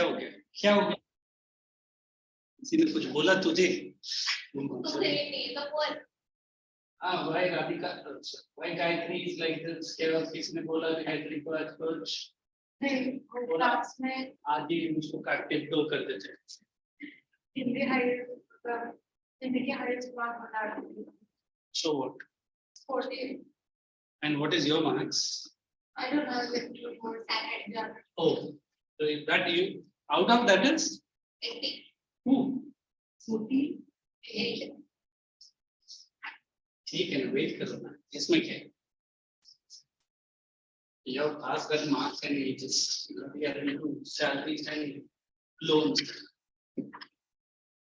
हो गया? क्या हो गया? किसी ने कुछ बोला तुझे? हाँ, why Radhika? Why Gayatri is like this? क्या किसने बोला Gayatri को आज कुछ? नहीं, क्लास में आज ही उसको काट दो कर देते। हिंदी के हाईएस्ट मार्क बता रही थी। So what? 40. And what is your marks? I don't know, like 2 more standard. Oh, so that you out of that is 80. who? 40. 8. ठीक है ना, वेट करो ना, इसमें क्या है? You have passed that marks and wages. We are into salaries and loans.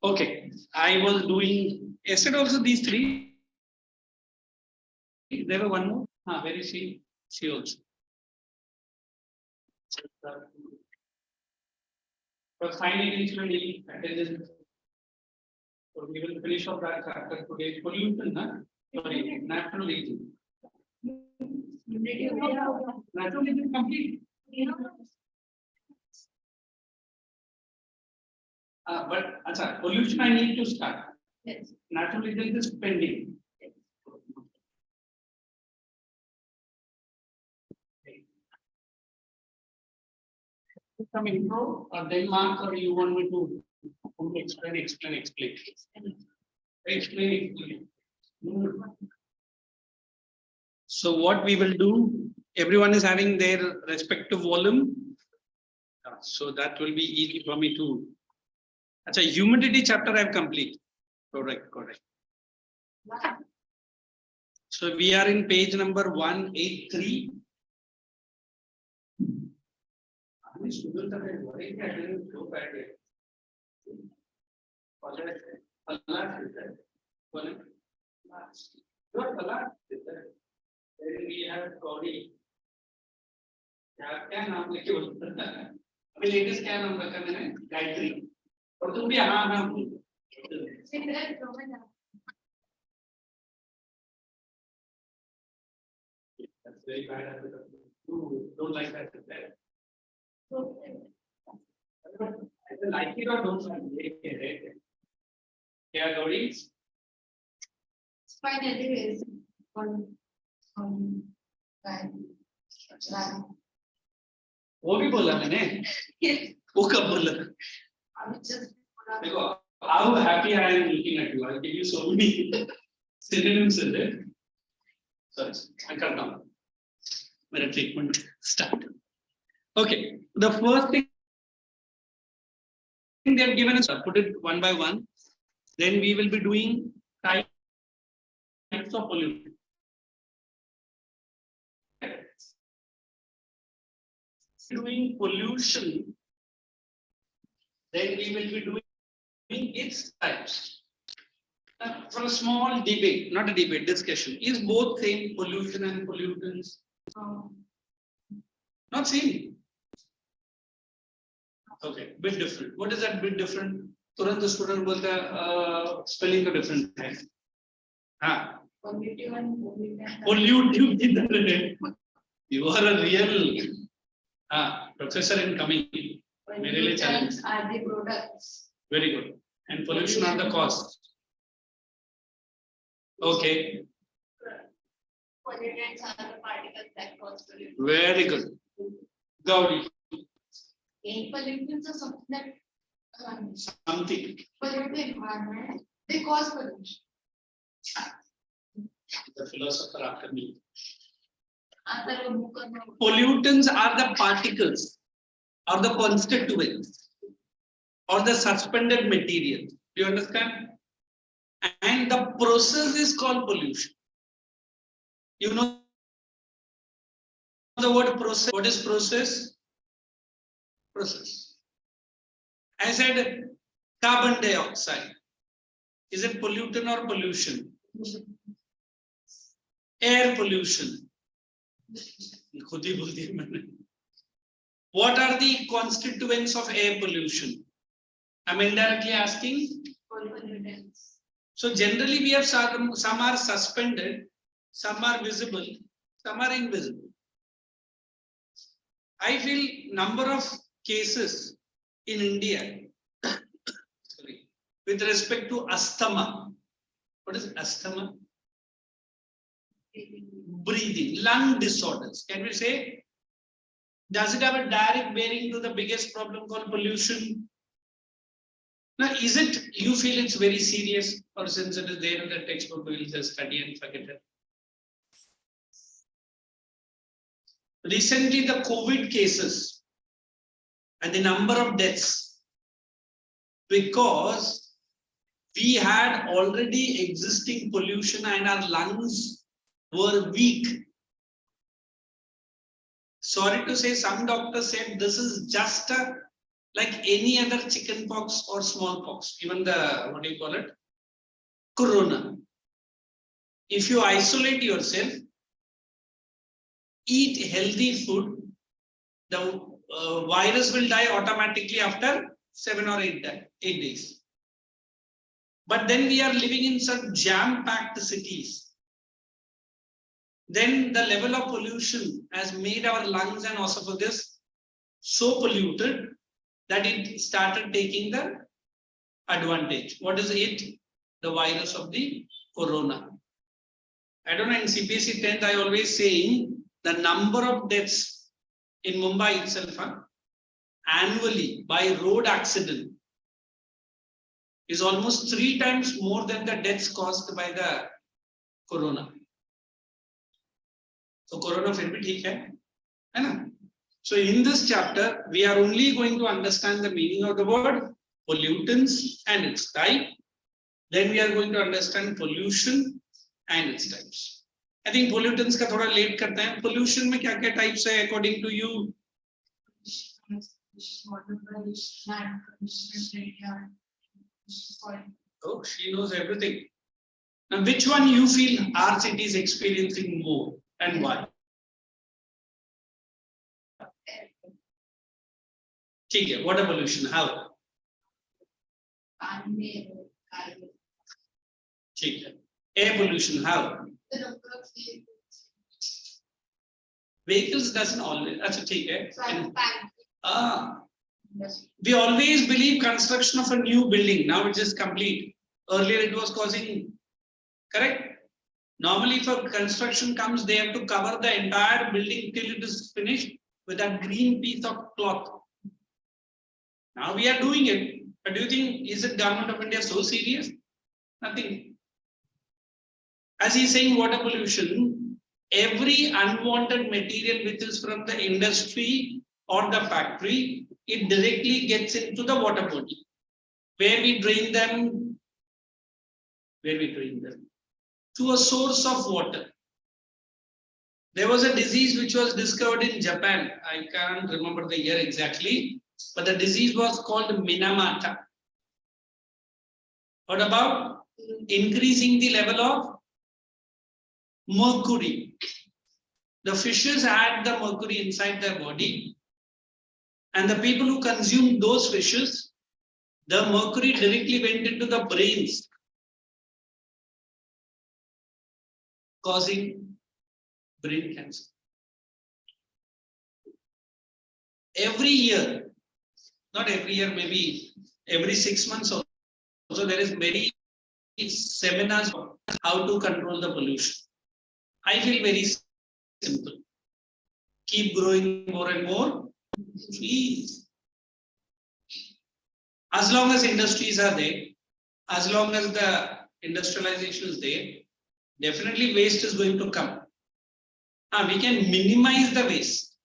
Okay, I was doing yesterday also these three. There were one more. Where is she? She also. But finally, eventually, attendance. So we will finish off that chapter today. Pollution, sorry, natural aging. Natural aging complete. But achha, pollution I need to start. Yes. Natural aging is pending. Some intro or then mark, or you want me to explain? Explain. So what we will do, everyone is having their respective volume. So that will be easy for me to. Achha, humidity chapter I have complete. Correct. So we are in page number 183. We have Gauri. क्या नाम लेके बोलता है? अभी latest क्या नाम रखा मैंने? गायत्री। और तुम भी हाँ बोलो। That's very bad. You don't like that. I like it or don't like it. Yeah, Gauri. It's fine anyways. वो भी बोला मैंने। वो कब बोला? देखो, how happy I am looking at you. I give you so many synonyms in there. Sorry, I cut down. My treatment start. Okay, the first thing they have given us, put it one by one. Then we will be doing types of pollution. Doing pollution, then we will be doing its types. For a small debate, not a debate, discussion, is both same pollution and pollutants? Not same. Okay, bit different. What is that bit different? Turant the student was spelling a different thing. Pollutive and pollutive. You are a real professor in coming. Pollutants are the products. Very good. And pollution are the costs. Okay. Pollutants are the particles that cause pollution. Very good. Gauri. Pollutants are something that Something. pollute the environment. They cause pollution. The philosopher after me. Pollutants Pollutants are the particles or the constituents or the suspended material. Do you understand? And the process is called pollution. You know the word process. What is process? Process. I said carbon dioxide. Is it pollutant or pollution? Air pollution. What are the constituents of air pollution? I'm indirectly asking. pollutants. So generally we have some are suspended, some are visible, some are invisible. I feel number of cases in India, sorry, with respect to asthma. What is asthma? Breathing, lung disorders. Can we say, does it have a direct bearing to the biggest problem called pollution? Now, is it, you feel it's very serious, or since it is there in the textbook, we will just study and forget it? Recently, the COVID cases and the number of deaths, because we had already existing pollution and our lungs were weak. Sorry to say, some doctors said this is just a, like any other chicken pox or smallpox, even the, what do you call it? Corona. If you isolate yourself, eat healthy food, the virus will die automatically after 7 or 8 days. But then we are living in such jam-packed cities. Then the level of pollution has made our lungs and esophagus so polluted that it started taking the advantage. What is it? The virus of the corona. I don't know, in CPSC 10th, I always saying the number of deaths in Mumbai itself annually by road accident is almost 3 times more than the deaths caused by the corona. So corona फिर भी ठीक है ना? So in this chapter, we are only going to understand the meaning of the word pollutants and its type. Then we are going to understand pollution and its types. I think pollutants का थोड़ा late करते हैं. Pollution में क्या क्या types है according to you? Oh, she knows everything. Now, which one you feel our city is experiencing more and why? ठीक है, water pollution, how? ठीक है, air pollution, how? Vehicles doesn't always, अच्छा ठीक है. We always believe construction of a new building, now it is complete. Earlier it was causing, correct? Normally if a construction comes, they have to cover the entire building till it is finished with a green piece of cloth. Now we are doing it, but do you think, is the government of India so serious? Nothing. As he is saying, water pollution, every unwanted material which is from the industry or the factory, it directly gets into the water body. Where we drain them? Where we drain them? To a source of water. There was a disease which was discovered in Japan. I can't remember the year exactly, but the disease was called Minamata. What about increasing the level of mercury? The fishes had the mercury inside their body, and the people who consumed those fishes, the mercury directly went into the brains, causing brain cancer. Every year, not every year, maybe every 6 months or so, there is many seminars on how to control the pollution. I feel very simple. Keep growing more and more trees. As long as industries are there, as long as the industrialization is there, definitely waste is going to come. We can minimize the waste.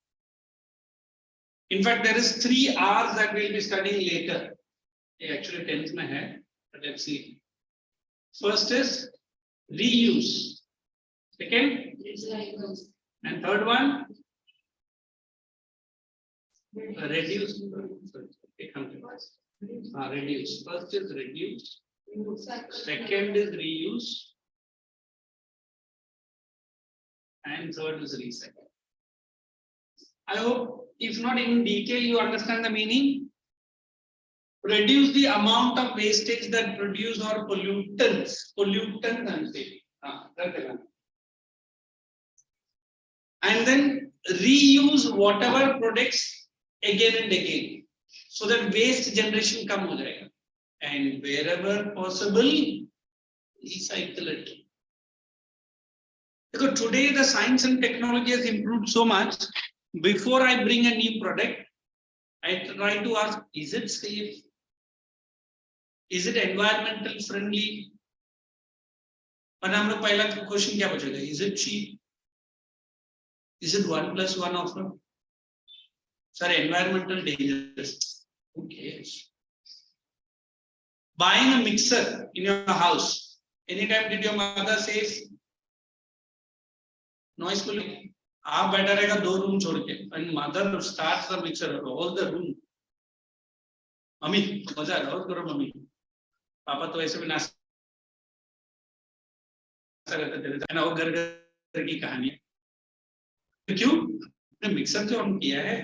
In fact, there is 3 R's that we'll be studying later. Actually, 10th mein hai, but let's see. First is reuse. Second, and third one, reduce. Reduce. First is reduce. Second is reuse. And third is recycle. I hope, if not in detail, you understand the meaning. Reduce the amount of wastage that produce or pollutants. And then reuse whatever products again and again. so that waste generation कम हो जाएगा, and wherever possible recycle it. Because today the science and technology has improved so much. Before I bring a new product, I try to ask, is it safe? Is it environmental friendly? और हम लोग पहला question क्या पूछेगा? Is it cheap? Is it 1+1 offer? Sir, environmental dangerous. Who cares? Buying a mixer in your house. Anytime did your mother say noise pollution? आप बैठा रहेगा 2 room छोड़ के, and mother starts the mixer all the room. Mummy मजा आ रहा है, करो mummy. पापा तो ऐसे भी नाश्ता करते थे ना, वो घर घर की कहानी है. क्यों? मिक्सर जो ऑन किया है.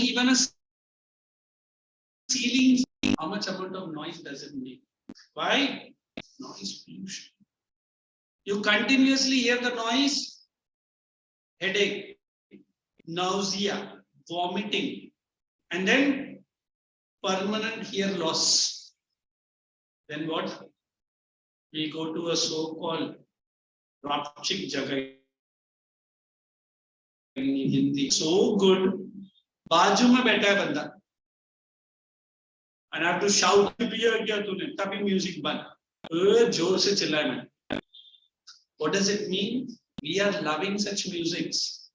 Even a ceiling, how much amount of noise does it make? Why? Noise pollution. You continuously hear the noise, headache, nausea, vomiting, and then permanent hear loss. Then what? We go to a so-called Rapchik Jagai in Hindi. So good. बाजू में बैठा है बंदा, and I have to shout, पिया क्या तूने? तभी music बंद, जोर से चिल्लाए मैं. What does it mean? We are loving such musics.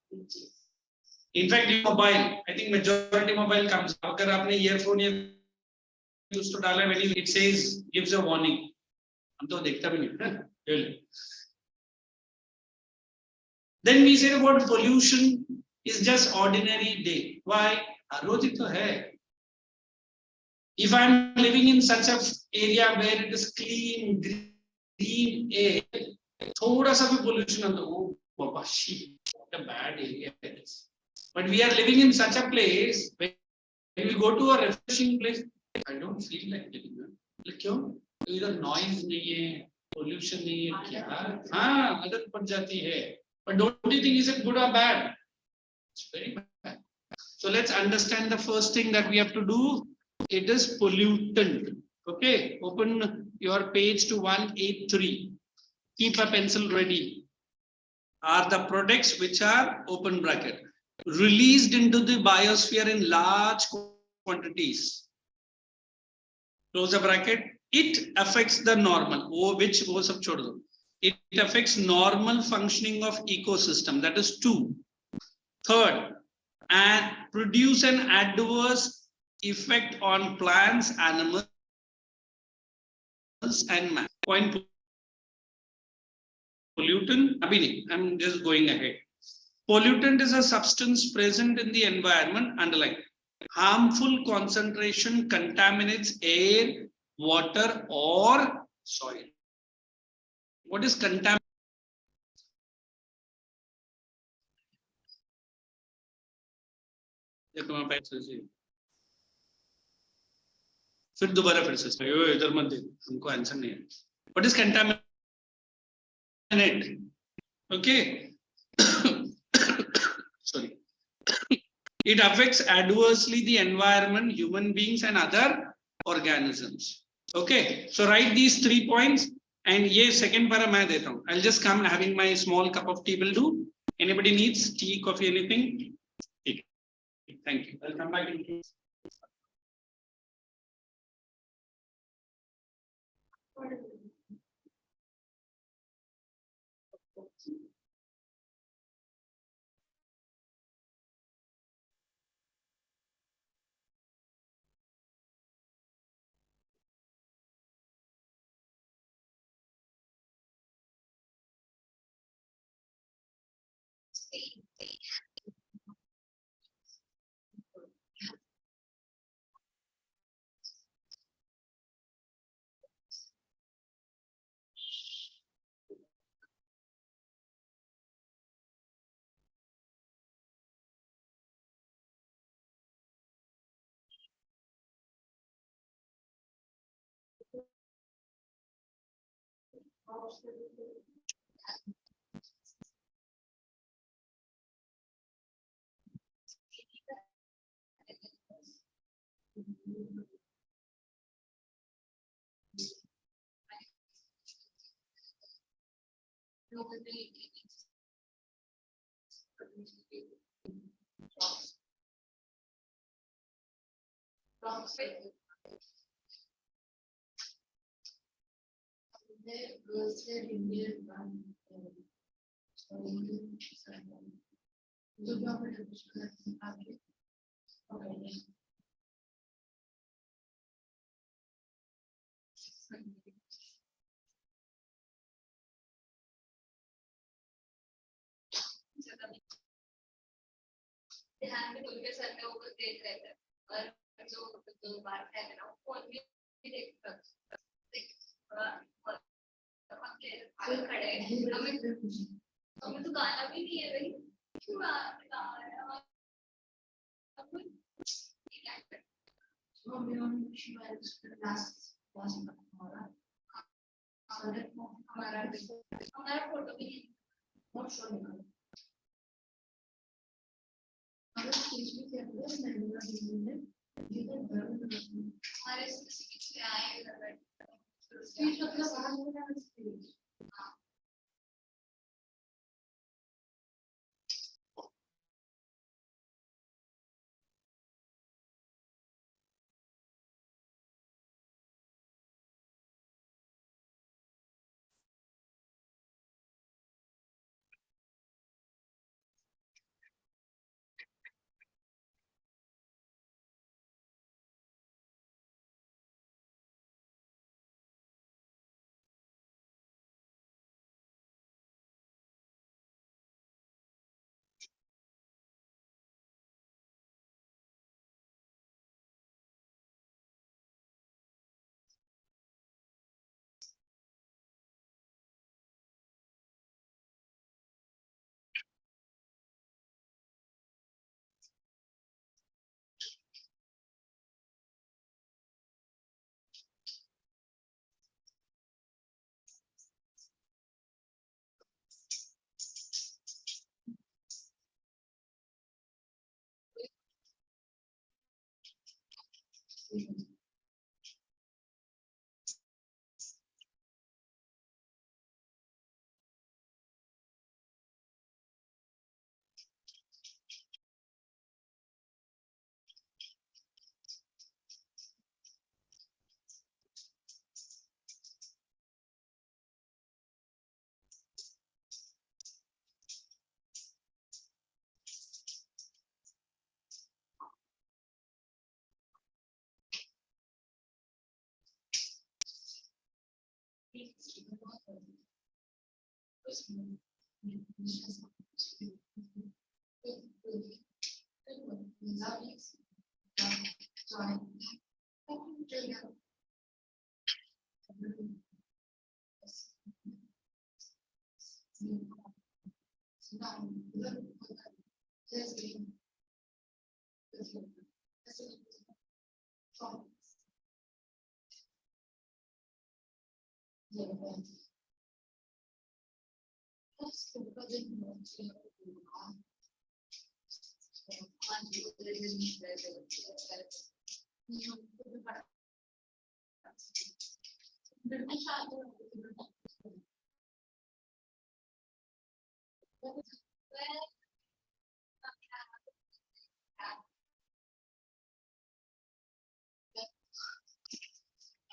In fact, in mobile, I think majority mobile comes. अगर आपने earphone या use तो डाला है, it says gives a warning. हम तो देखता भी नहीं. Then we say about pollution is just ordinary day. Why? रोज ही तो है. If I am living in such a area where it is clean, green air, थोड़ा सा भी pollution आता, oh Baba shit, what a bad area it is. But we are living in such a place, when we go to a refreshing place, I don't feel like living there. like क्यों? इधर noise नहीं है, pollution नहीं है, क्या? हाँ, आदत पड़ जाती है. But don't you think is it good or bad? It's very bad. So let's understand the first thing that we have to do. It is pollutant. Okay, open your page to 183. Keep a pencil ready. Are the products which are open bracket released into the biosphere in large quantities. Close the bracket. It affects the normal. Which वो सब छोड़ दो. It affects normal functioning of ecosystem. That is 2. Third, and produce an adverse effect on plants, animals, and man. Point pollutant. I'm just going ahead. Pollutant is a substance present in the environment. Underline. Harmful concentration contaminates air, water, or soil. What is contamination? फिर दोबारा फिर से इधर मत दे, हमको answer नहीं है. What is contaminate? Okay. Sorry. It affects adversely the environment, human beings, and other organisms. Okay. So write these 3 points, and ये second para मैं देता हूँ. I'll just come having my small cup of tea will do. Anybody needs tea, coffee, anything? Thank you. I'll come back in case. ध्यान में उनके sir में ऊपर देख रहे थे और जो बात है ना वो भी देख खड़े हमें तो गाना भी नहीं है भाई क्यों हमारा फोटो भी हमारे स्पीच में आए स्पीच मतलब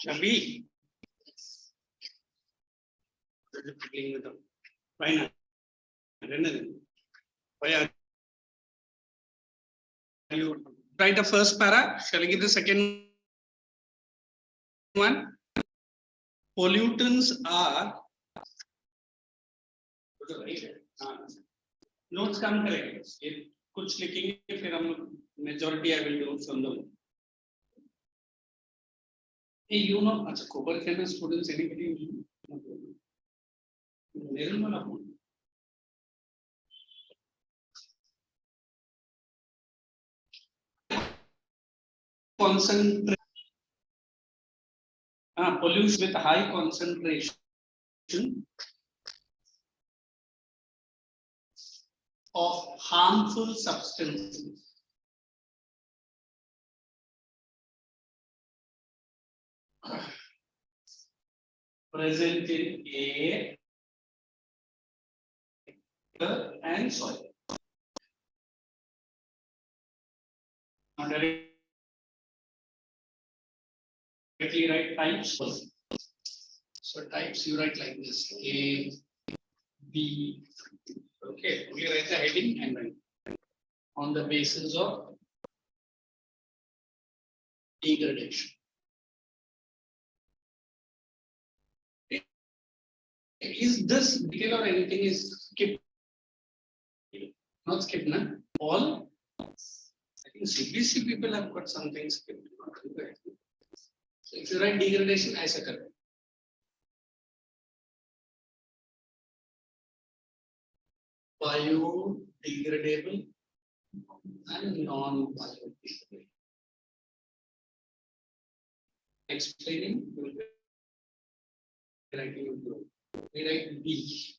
Shabi. Fine. Why are you write the first para? Shall I give the second one? Pollutants are notes come correct. कुछ लिखेंगे फिर हम majority I will do from the hey you know अच्छा कोबर के students anybody Nirmala concentration pollution with high concentration of harmful substances present in air and soil. Now directly write types. So types you write like this: A, B. Okay, we write the heading and write on the basis of degradation. Is this detail or anything is skipped? Not skipped, na? All. I think CBC people have got something skipped. So if you write degradation, I say correct. Biodegradable and non-biodegradable. Explaining, we will be writing we write B.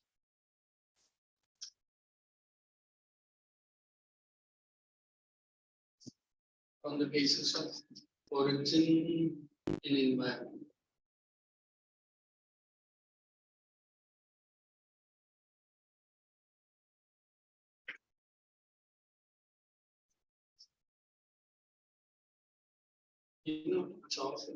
On the basis of origin in environment. You know, Charles.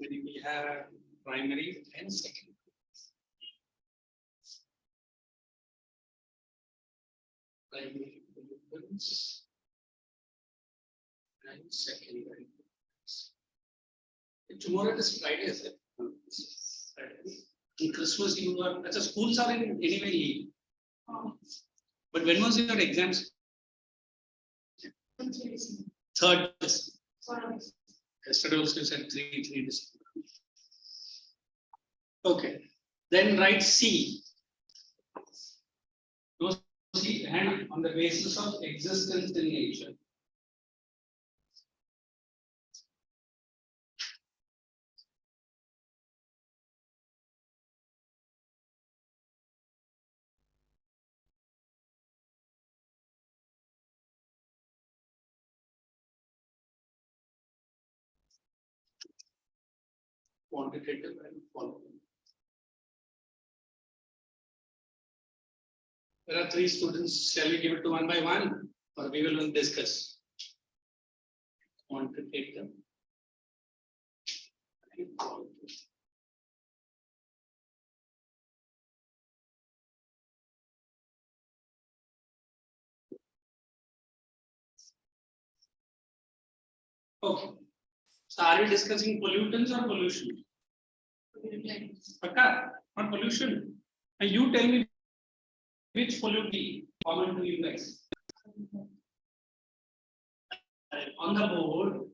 We have primary and secondary. Primary pollutants and secondary pollutants. Tomorrow is Friday, is it? Friday. In Christmas, you are. Achha, schools are in anyway leave. But when was your exams? Third. Yesterday also you said 3 December. Okay. Then write C. No C and on the basis of existence in nature. Quantitative and qualitative. There are 3 students. Shall we give it to one by one, or we will discuss? Quantitative and qualitative. Okay. So are we discussing pollutants or pollution? Okay, not pollution. And you tell me which pollutant common to you guys. On the board.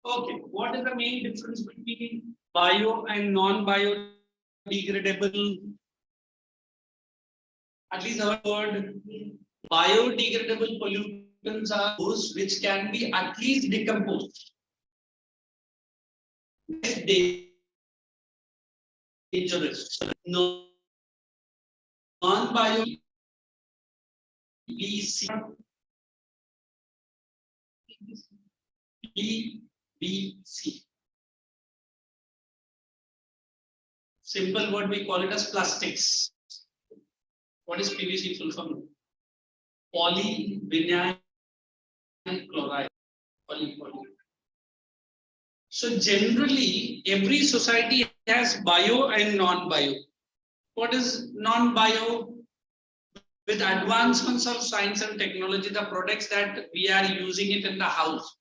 Okay, what is the main difference between bio and non-biodegradable? At least our word biodegradable pollutants are those which can be at least decomposed. Dangerous. Non-bio PVC. Simple word we call it as plastics. What is PVC full form? Polyvinyl chloride. Poly. So generally, every society has bio and non-bio. What is non-bio? With advancements of science and technology, the products that we are using it in the house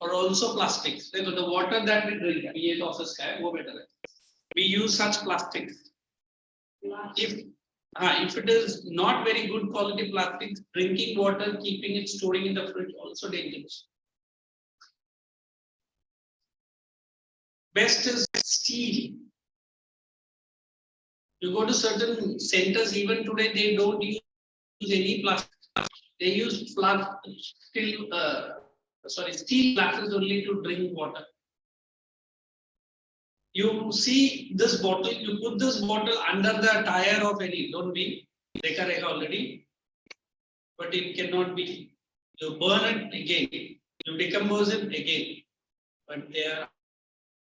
are also plastics. So the water that we drink, we use such plastics. If it is not very good quality plastics, drinking water, keeping it, storing in the fridge, also dangerous. Best is steel. You go to certain centers, even today, they don't use any plastic. They use steel glasses only to drink water. You see this bottle, you put this bottle under the tire of any, don't be, dekha already, but it cannot be. You burn it again, you decompose it again, but they are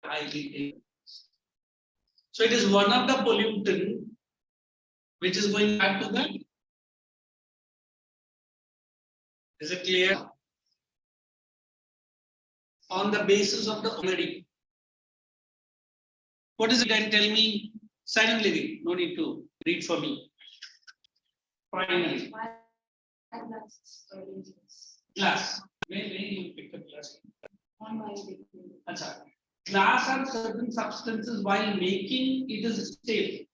highly dangerous. So it is one of the pollutant which is going back to the. Is it clear? On the basis of the humidity. What is it? And tell me silently read. No need to read for me. Primary. Glass. Where you pick up glass? Achha. Glass are certain substances while making it is stable.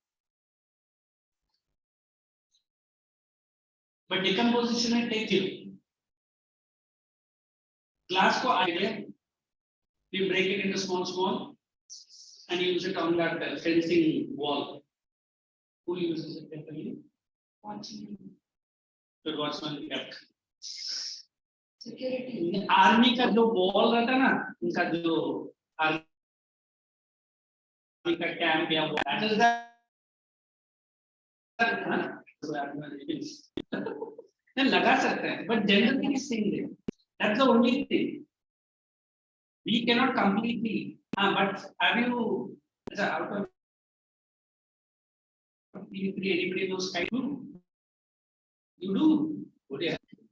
But decomposition it takes you. Glass ko idea. We break it into small and use it on that fencing wall. Who uses it typically? Watchman. The watchman kept. Security. Army का जो wall रहता ना, उनका जो army का camp या वो, that is the. लगा सकते हैं, but generally single. That's the only thing. We cannot completely. But have you? Out of anybody knows kite? You do.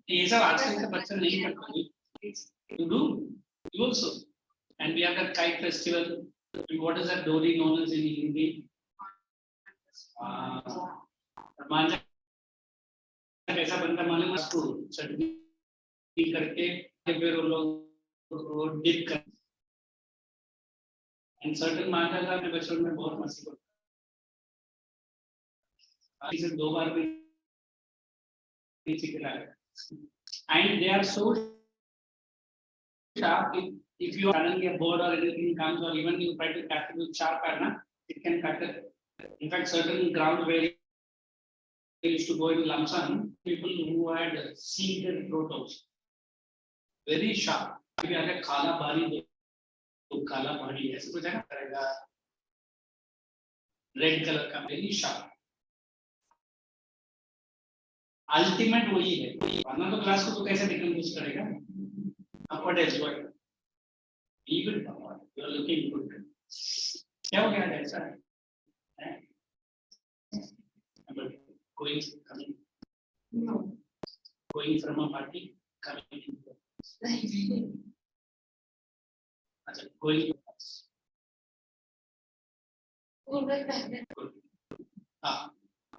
ये सब आजकल के बच्चे नहीं करते. You do. You also. And we have that kite festival. What is that Dori known as in Hindi? मांझा कैसा बनता मालूम है आपको? चटनी करके फिर वो लोग डिप कर. And certain मांझा का मैं बचपन में बहुत मस्ती करता. इसे 2 बार भी and they are so sharp. If you suddenly a bird or anything comes, or even you try to catch it with sharp iron, it can cut it. In fact, certain ground where they used to go in Lamsan, people who had seeded protos, very sharp. We had a kala bari, kala bari, ऐसे कुछ है ना करेगा. Red color का very sharp. Ultimate वही है. वरना तो क्लास को तो कैसे डिकम्पोज करेगा? What else? What? Even you are looking good. क्या हो गया ऐसा? Going, coming. No. Going from a party, coming. Going.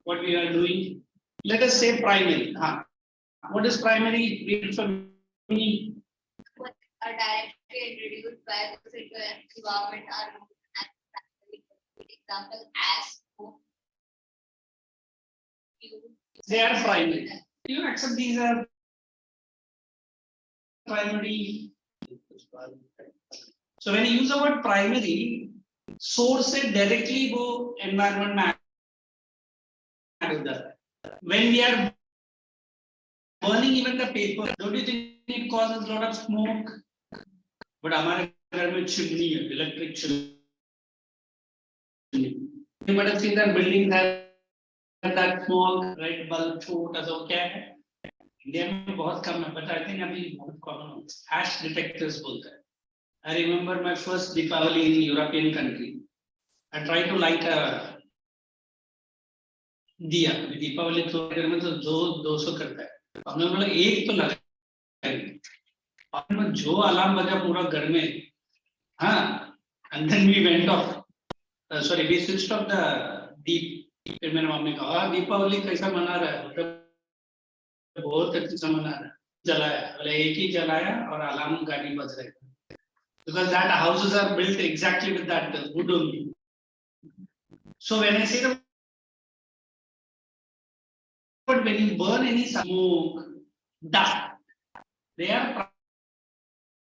What we are doing? Let us say primary. What is primary? Read for me. What are directly introduced by the environment are known as example as they are primary. Do you accept these are primary? So when you use the word primary, source से directly वो environment में add होता है. When we are burning even the paper, don't you think it causes a lot of smoke? But हमारे घर में chimney है, electric chimney. You might have seen that buildings have that small red bulb छोटा सा क्या है? India में बहुत कम है, but I think अभी बहुत common है. Ash detectors बोलते हैं. I remember my first Deepavali in European country. I tried to light a दिया. दीपावली तो घर में तो 200 करता है. हमने बोला एक तो लगाएंगे. आपने जो अलार्म बजा पूरा घर में. हाँ. And then we went off. Sorry, we switched off the deep. फिर मेरे मम्मी कहा दीपावली कैसा मना रहा है? बहुत अच्छे से मना रहा है. जलाया. बोले एक ही जलाया और अलार्म गाड़ी बज रही. Because that houses are built exactly with that wood only. So when I say the but when you burn any smoke, dust, they are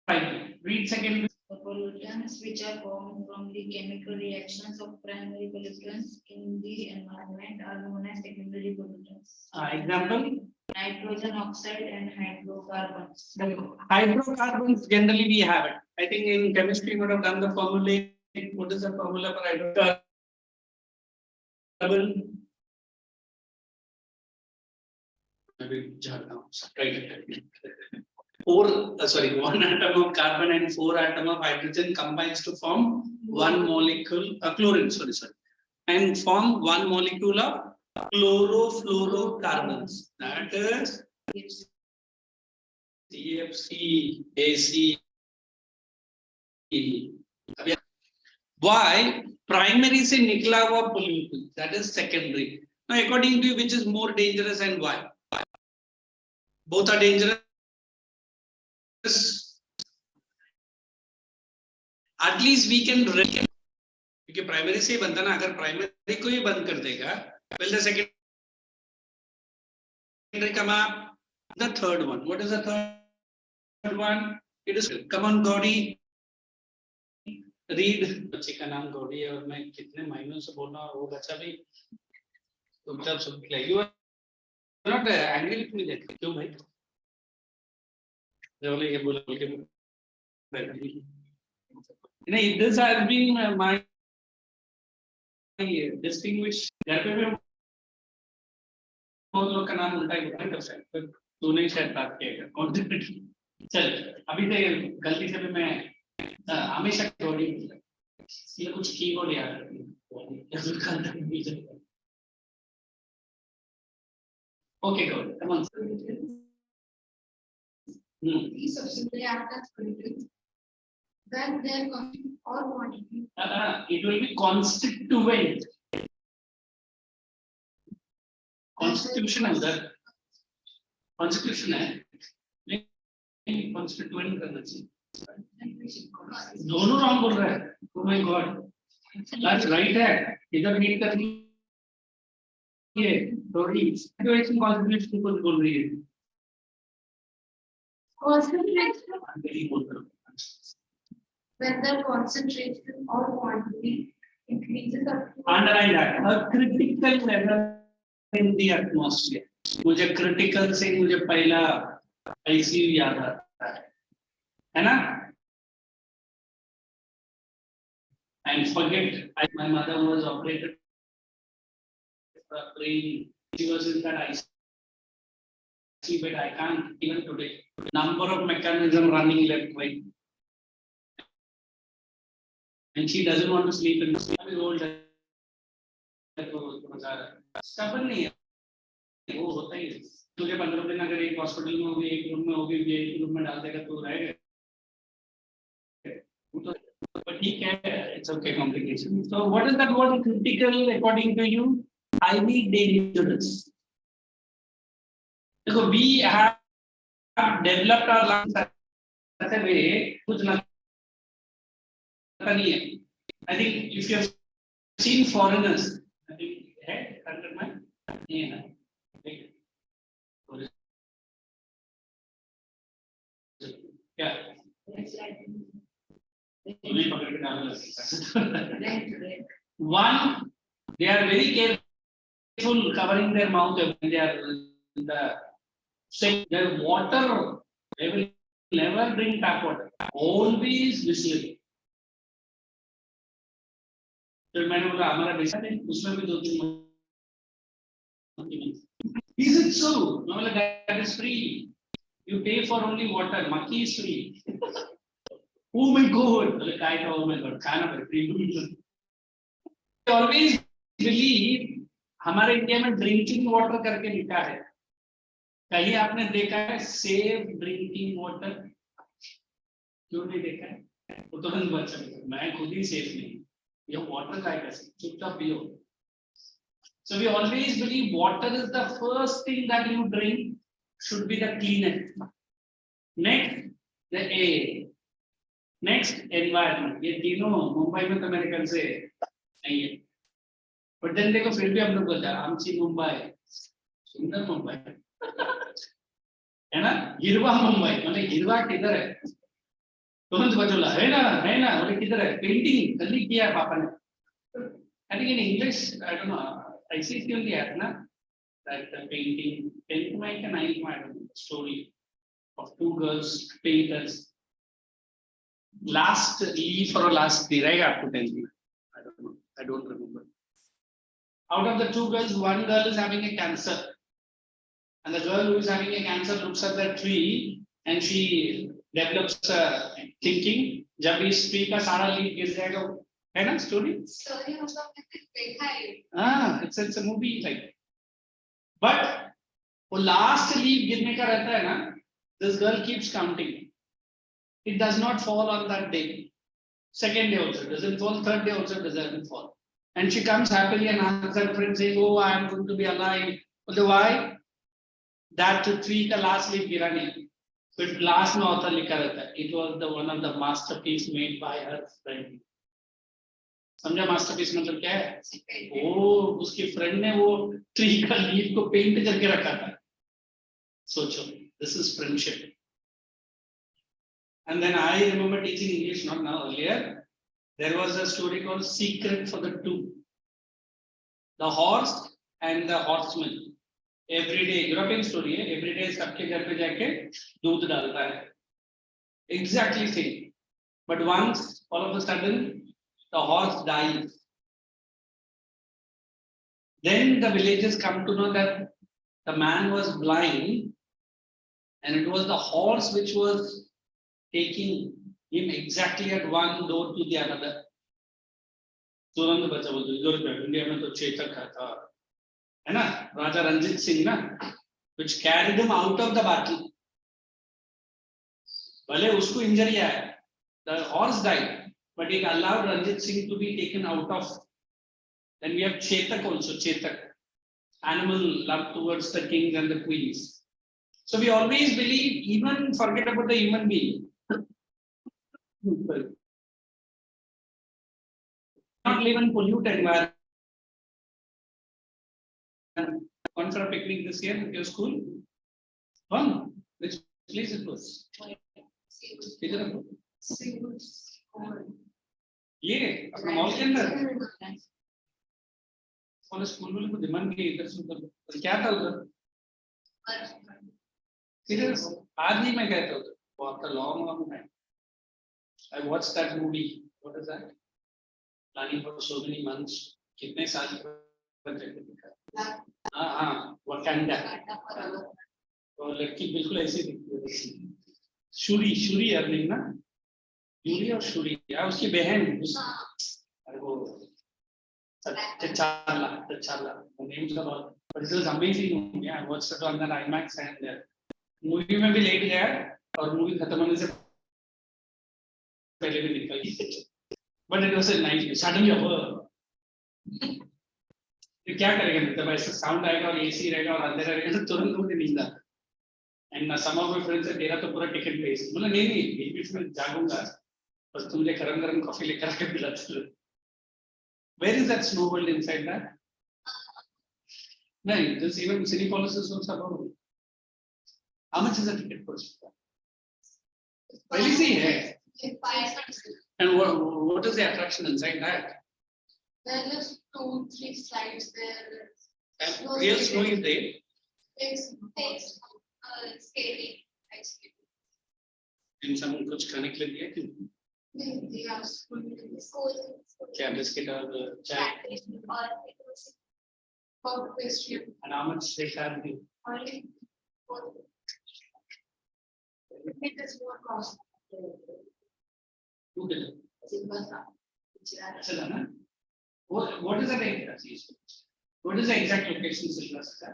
primary. Read second. The pollutants which are formed from the chemical reactions of primary pollutants in the environment are known as secondary pollutants. Example? nitrogen oxide and hydrocarbons. The hydrocarbons generally we have it. I think in chemistry you would have done the formula. What is the formula for hydrocarbon? Maybe jot down. Right. One atom of carbon and 4 atom of hydrogen combines to form one molecule, chlorine, and form one molecule of chlorofluorocarbons. That is CFC, AC. Why? Primary से निकला हुआ pollutant, that is secondary. Now, according to you, which is more dangerous and why? Both are dangerous. At least we can reckon. क्योंकि primary से बनता ना, अगर primary को ही बंद कर देगा, well the secondary come up. The third one. What is the third one? It is come on, Gaudi. Read. बच्चे का नाम गौड़ी है और मैं कितने महीनों से बोल रहा हूँ वो बच्चा भी चुपचाप सुन के you are not angry with me that क्यों भाई बोले ये बोल के नहीं this has been my distinguished घर पे भी बहुत लोग का नाम उल्टा ही कर सकते हैं तूने शायद बात किया कॉन्सेंट्रेट चल अभी से गलती से भी मैं हमेशा थोड़ी ये कुछ कीबोर्ड याद रखिए okay go come on These subsidiary act as pollutants when their constituent or quantity it will be constituent constitution है उधर constitution है नहीं constituent करना चाहिए दोनों रॉन्ग बोल रहा है oh my god that's right है इधर मीट करनी ये थोड़ी सिचुएशन कॉन्स्टिट्यूशन को बोल रही है concentration मेरी बोल रहा हूँ when the concentration or quantity increases up to underline that a critical level in the atmosphere मुझे critical से मुझे पहला ICU याद आता है ना and forget my mother was operated brain she was in that ICU but I can't even today number of mechanism running left right and she doesn't want to sleep in the old stubborn नहीं है वो होता ही है तुझे 15 दिन अगर एक hospital में होगी एक रूम में होगी एक रूम में डाल देगा तो रहेगा but ठीक है it's okay complication so what is that word critical according to you highly dangerous देखो we have developed our lungs such a way कुछ नहीं है I think if you have seen foreigners I think है country में नहीं है ना क्या one they are very careful covering their mouth when they are in the saying their water they will never drink tap water always whistling तो मैंने बोला हमारा बेटा है उसमें भी 2-3 is it so no like that is free you pay for only water maki is free oh my god like I oh my god खाना free I always believe हमारे इंडिया में ड्रिंकिंग वाटर करके लिखा है कहीं आपने देखा है सेफ ड्रिंकिंग वाटर क्यों नहीं देखा है वो तो बच्चा मैं खुद ही सेफ नहीं ये वाटर का कैसे चुपचाप पियो so we always believe water is the first thing that you drink should be the cleanest next the air next environment ये तीनों मुंबई में तो मेरे ख्याल से नहीं है but then देखो फिर भी हम लोग बोलते हैं आमची मुंबई सुंदर मुंबई है ना गिरवा मुंबई मतलब गिरवा किधर है तुरंत बचोला है ना बोले किधर है पेंटिंग कल किया है पापा ने I think in English I don't know ICSE only है ना that painting, 10th May and 9th May, I don't know, the story of two girls painters. Last leaf or last direct after 10th May. I don't know. I don't remember. Out of the two girls, one girl is having a cancer. And the girl who is having a cancer looks at the tree and she develops thinking, जब इस tree का सारा leaf गिर जाएगा, है ना story? Story होगा मैंने देखा है. It's a movie like. But वो last leaf गिरने का रहता है ना, this girl keeps counting. It does not fall on that day. Second day also doesn't fall. Third day also doesn't fall. And she comes happily and asks her friend saying, "Oh, I am going to be alive." But why? That tree का last leaf गिरा नहीं. But last में author लिखा रहता है. It was the one of the masterpiece made by her friend. समझा masterpiece मतलब क्या है? वो उसकी friend ने वो tree का leaf को paint करके रखा था. सोचो, this is friendship. And then I remember teaching English not now earlier. There was a story called Secret for the Two. The horse and the horseman. Every day, European story है. Every day सबके घर पे जाके दूध डालता है. Exactly same. But once, all of a sudden, the horse dies. Then the villagers come to know that the man was blind, and it was the horse which was taking him exactly at one door to the another. तुरंत बचा बोलते इधर India में तो चेतक था, है ना, राजा रंजीत सिंह ना, which carried him out of the battle. भले उसको इंजरी आया, the horse died, but it allowed Ranjit Singh to be taken out of. Then we have Chetak also, Chetak, animal love towards the kings and the queens. So we always believe, even forget about the human being. Not live in polluted environment. Gone for a picnic this year at your school? One. Which place it was? इधर ये अपना mall के अंदर college school में कुछ demand की इधर से उधर क्या था उधर इधर आज नहीं मैं गया था उधर after long time I watched that movie. What is that? Planning for so many months. कितने साल हाँ वकांडा और लड़की बिल्कुल ऐसी दिखती है शूरी अर्निंग ना यूरी और शूरी या उसकी बहन उस अरे वो T'Challa the names are all but it was amazing movie. I watched it on the IMAX and movie में भी लेट गया और मूवी खत्म होने से पहले भी निकल गई but it was a nice suddenly तो क्या करेगा मतलब ऐसा साउंड आएगा और एसी रहेगा और अंधेरा रहेगा तो तुरंत मुझे नींद आता and some of my friends से तेरा तो पूरा टिकट वेस्ट मतलब नहीं बीच में जागूंगा बस तुम मुझे गरम गरम कॉफी लेकर आके पिलाते रहो where is that snow world inside that नहीं this even Cinepolis is also about how much is the ticket cost पहले से ही है and what is the attraction inside that There is 2-3 slides there. and real snow is there It's skating. Ice skating. in some कुछ खाने के लिए दिया कि They are school. क्या बिस्किट और चाय Or it was for pastry. and how much they charge you Only for it is more cost. two dinner अच्छा था ना what is the exact what is the exact location Silva sir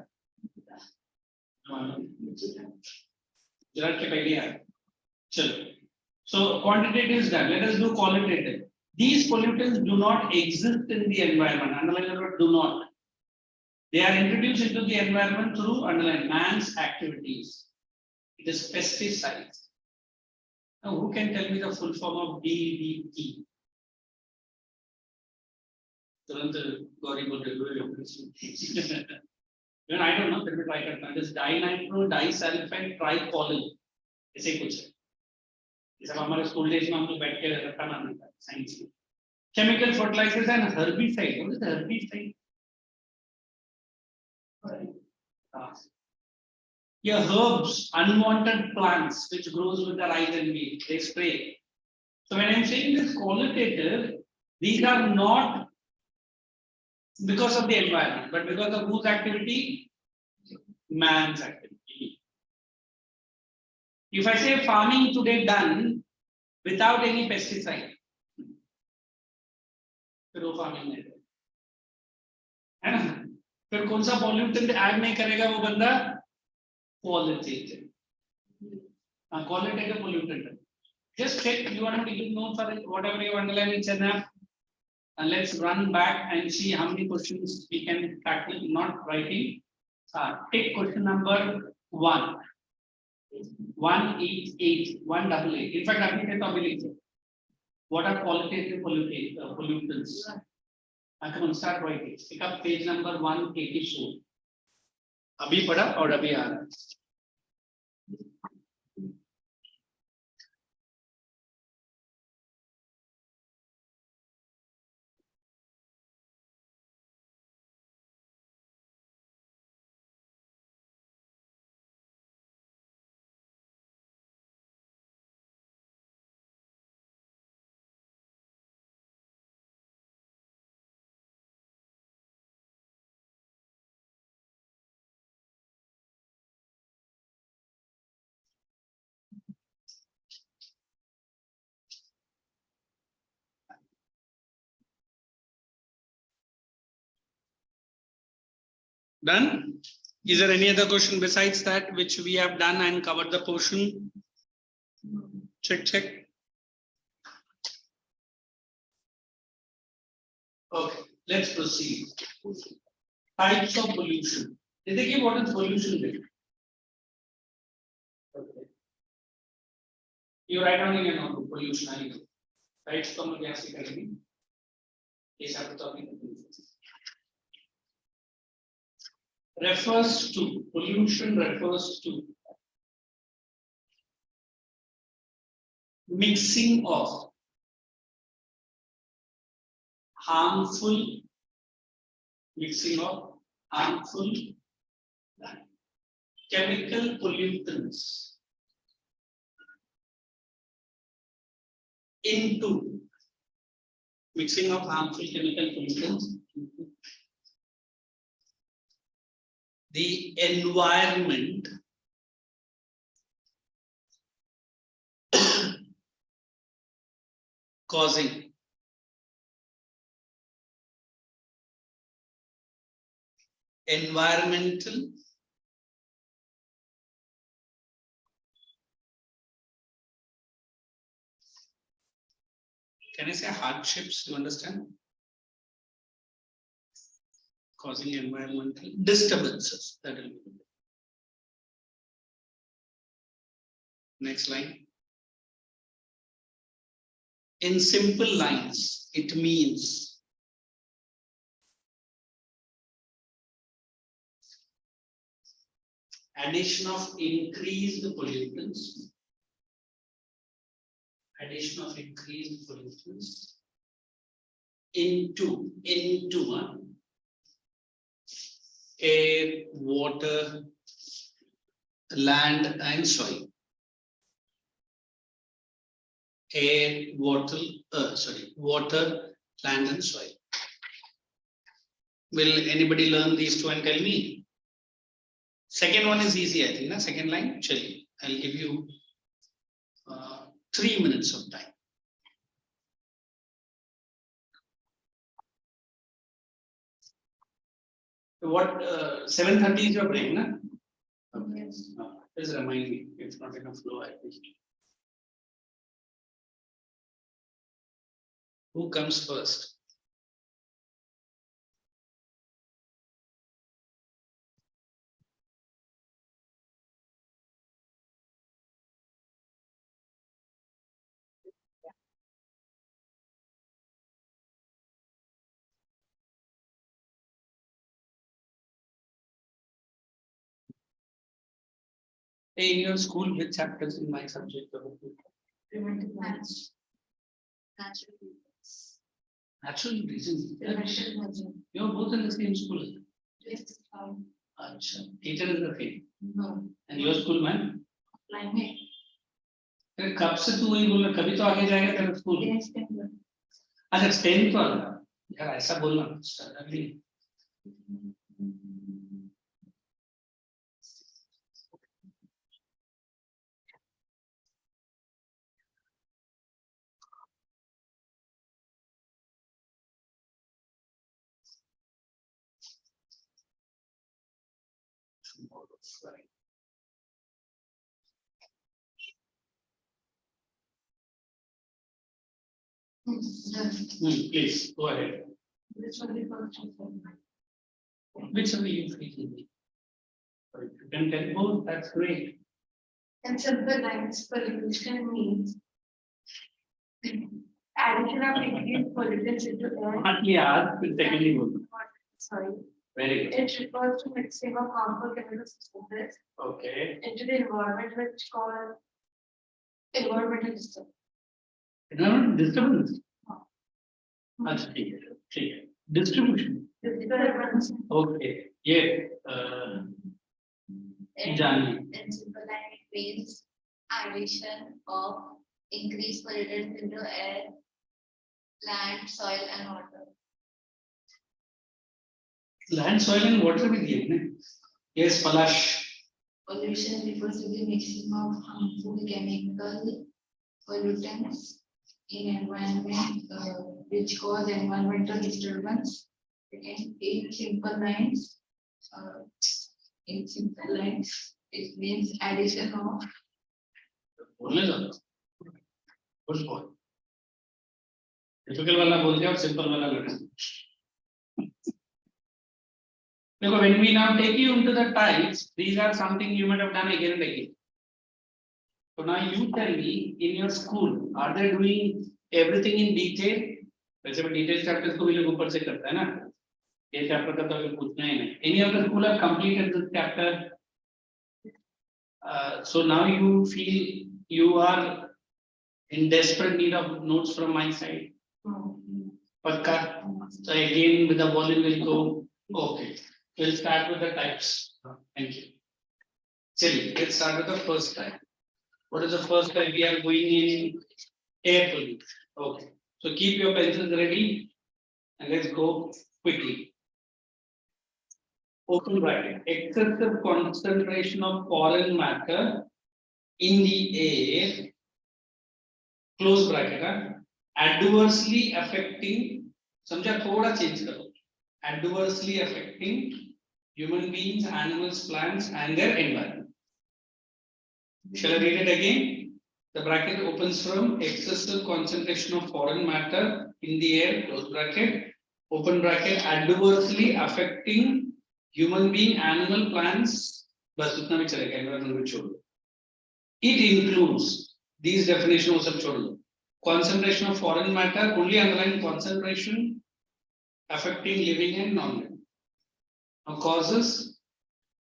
Gerard के पहले आया चलो so quantitative is done let us do qualitative these pollutants do not exist in the environment underline the word do not they are introduced into the environment through underline man's activities it is pesticides now who can tell me the full form of DDT तुरंत गौरी बोल रहे हो I don't know फिर भी try करता हूँ this dinitro disulfide tricholine ऐसे कुछ है ये सब हमारे स्कूल डेज में हम लोग बैठ के रखा नाम था साइंस में chemical fertilizers and herbicide what is the herbicide Your herbs, unwanted plants which grows with the right and weed, they spray. So when I'm saying this qualitative, these are not because of the environment, but because of whose activity? Man's activity. If I say farming today done without any pesticide, फिर वो farming नहीं है ना? फिर कौन सा pollutant add नहीं करेगा वो बंदा? Qualitative. Qualitative pollutant. Just check. You want to take notes or whatever you underline it's enough. And let's run back and see how many questions we can tackle. Not writing. Take question number 1. 188. 188. In fact, I think it's what are qualitative pollutants? Come on, start writing. Pick up page number 184. अभी पढ़ा और अभी आ रहा है. Done? Is there any other question besides that which we have done and covered the portion? Check, check. Okay, let's proceed. Types of pollution. Did they give what is pollution? Okay. You write down in your notebook pollution. I know. Types of pollution. Refers to pollution refers to mixing of harmful chemical pollutants into mixing of harmful chemical pollutants into the environment causing environmental can I say hardships? You understand? Causing environmental disturbances. That will be good. Next line. In simple lines, it means addition of increased pollutants, into air, water, land and soil. Air, water, land and soil. Will anybody learn these two and tell me? Second one is easy, I think. Na? Second line, chali. I'll give you 3 minutes of time. What 7:30 is your break, na? Okay. Yes. Please remind me if not enough flow. I think. Who comes first? Hey, in your school, which chapters in my subject? Preventive plans. Natural reasons. Natural reasons. Preventive measure. You're both in the same school. Yes. अच्छा, teacher is the same. No. And your school man? Climate. फिर कब से तू वही बोल रहा, कभी तो आगे जाएगा तेरा स्कूल। Yes, temper. अच्छा 10th वाला, यार ऐसा बोलना अगली। Please go ahead. Which one is first? Whichever you feel. Or if you can tell both, that's great. In simple lines, pollution means addition of increased pollutants into air. Hardly ask, फिर secondly बोलना. Sorry. Very good. It refers to mixing of harmful chemical substances Okay. into the environment, which called environmental disturbance. Environment disturbance. अच्छा ठीक है, ठीक है. Distribution. Disturbance. Okay. ये जानिए. In simple line, it means addition of increased pollutants into air, land, soil, and water. Land, soil, and water भी दिए ना. Yes, Palash. Pollution refers to the mixing of harmful chemical pollutants in environment, which cause environmental disturbance. Again, in simple lines, it means addition of बोलने दो. कुछ बोल. Difficult वाला बोल दिया और simple वाला लगा. Because when we now take you into the types, these are something you might have done again and again. So now you tell me, in your school, are they doing everything in detail? वैसे भी detail chapters को भी लोग ऊपर से करता है ना. ये chapter का तो अभी पूछना ही नहीं. Any of the school have completed this chapter? So now you feel you are in desperate need of notes from my side. Pakka. So again with the volume will go. Okay. We'll start with the types. Thank you. Chili, let's start with the first type. What is the first type? We are going in air pollution. Okay. So keep your pencils ready and let's go quickly. Open bracket. Excessive concentration of foreign matter in the air. Close bracket. Adversely affecting. समझा थोड़ा change करो. Adversely affecting human beings, animals, plants, and their environment. Shall I read it again? The bracket opens from excessive concentration of foreign matter in the air, close bracket, open bracket, adversely affecting human being, animal, plants, बस उतना भी चलेगा, environment भी छोड़ दो. It includes these definitions सब छोड़ दो. Concentration of foreign matter, only underline concentration affecting living and non-living. Now causes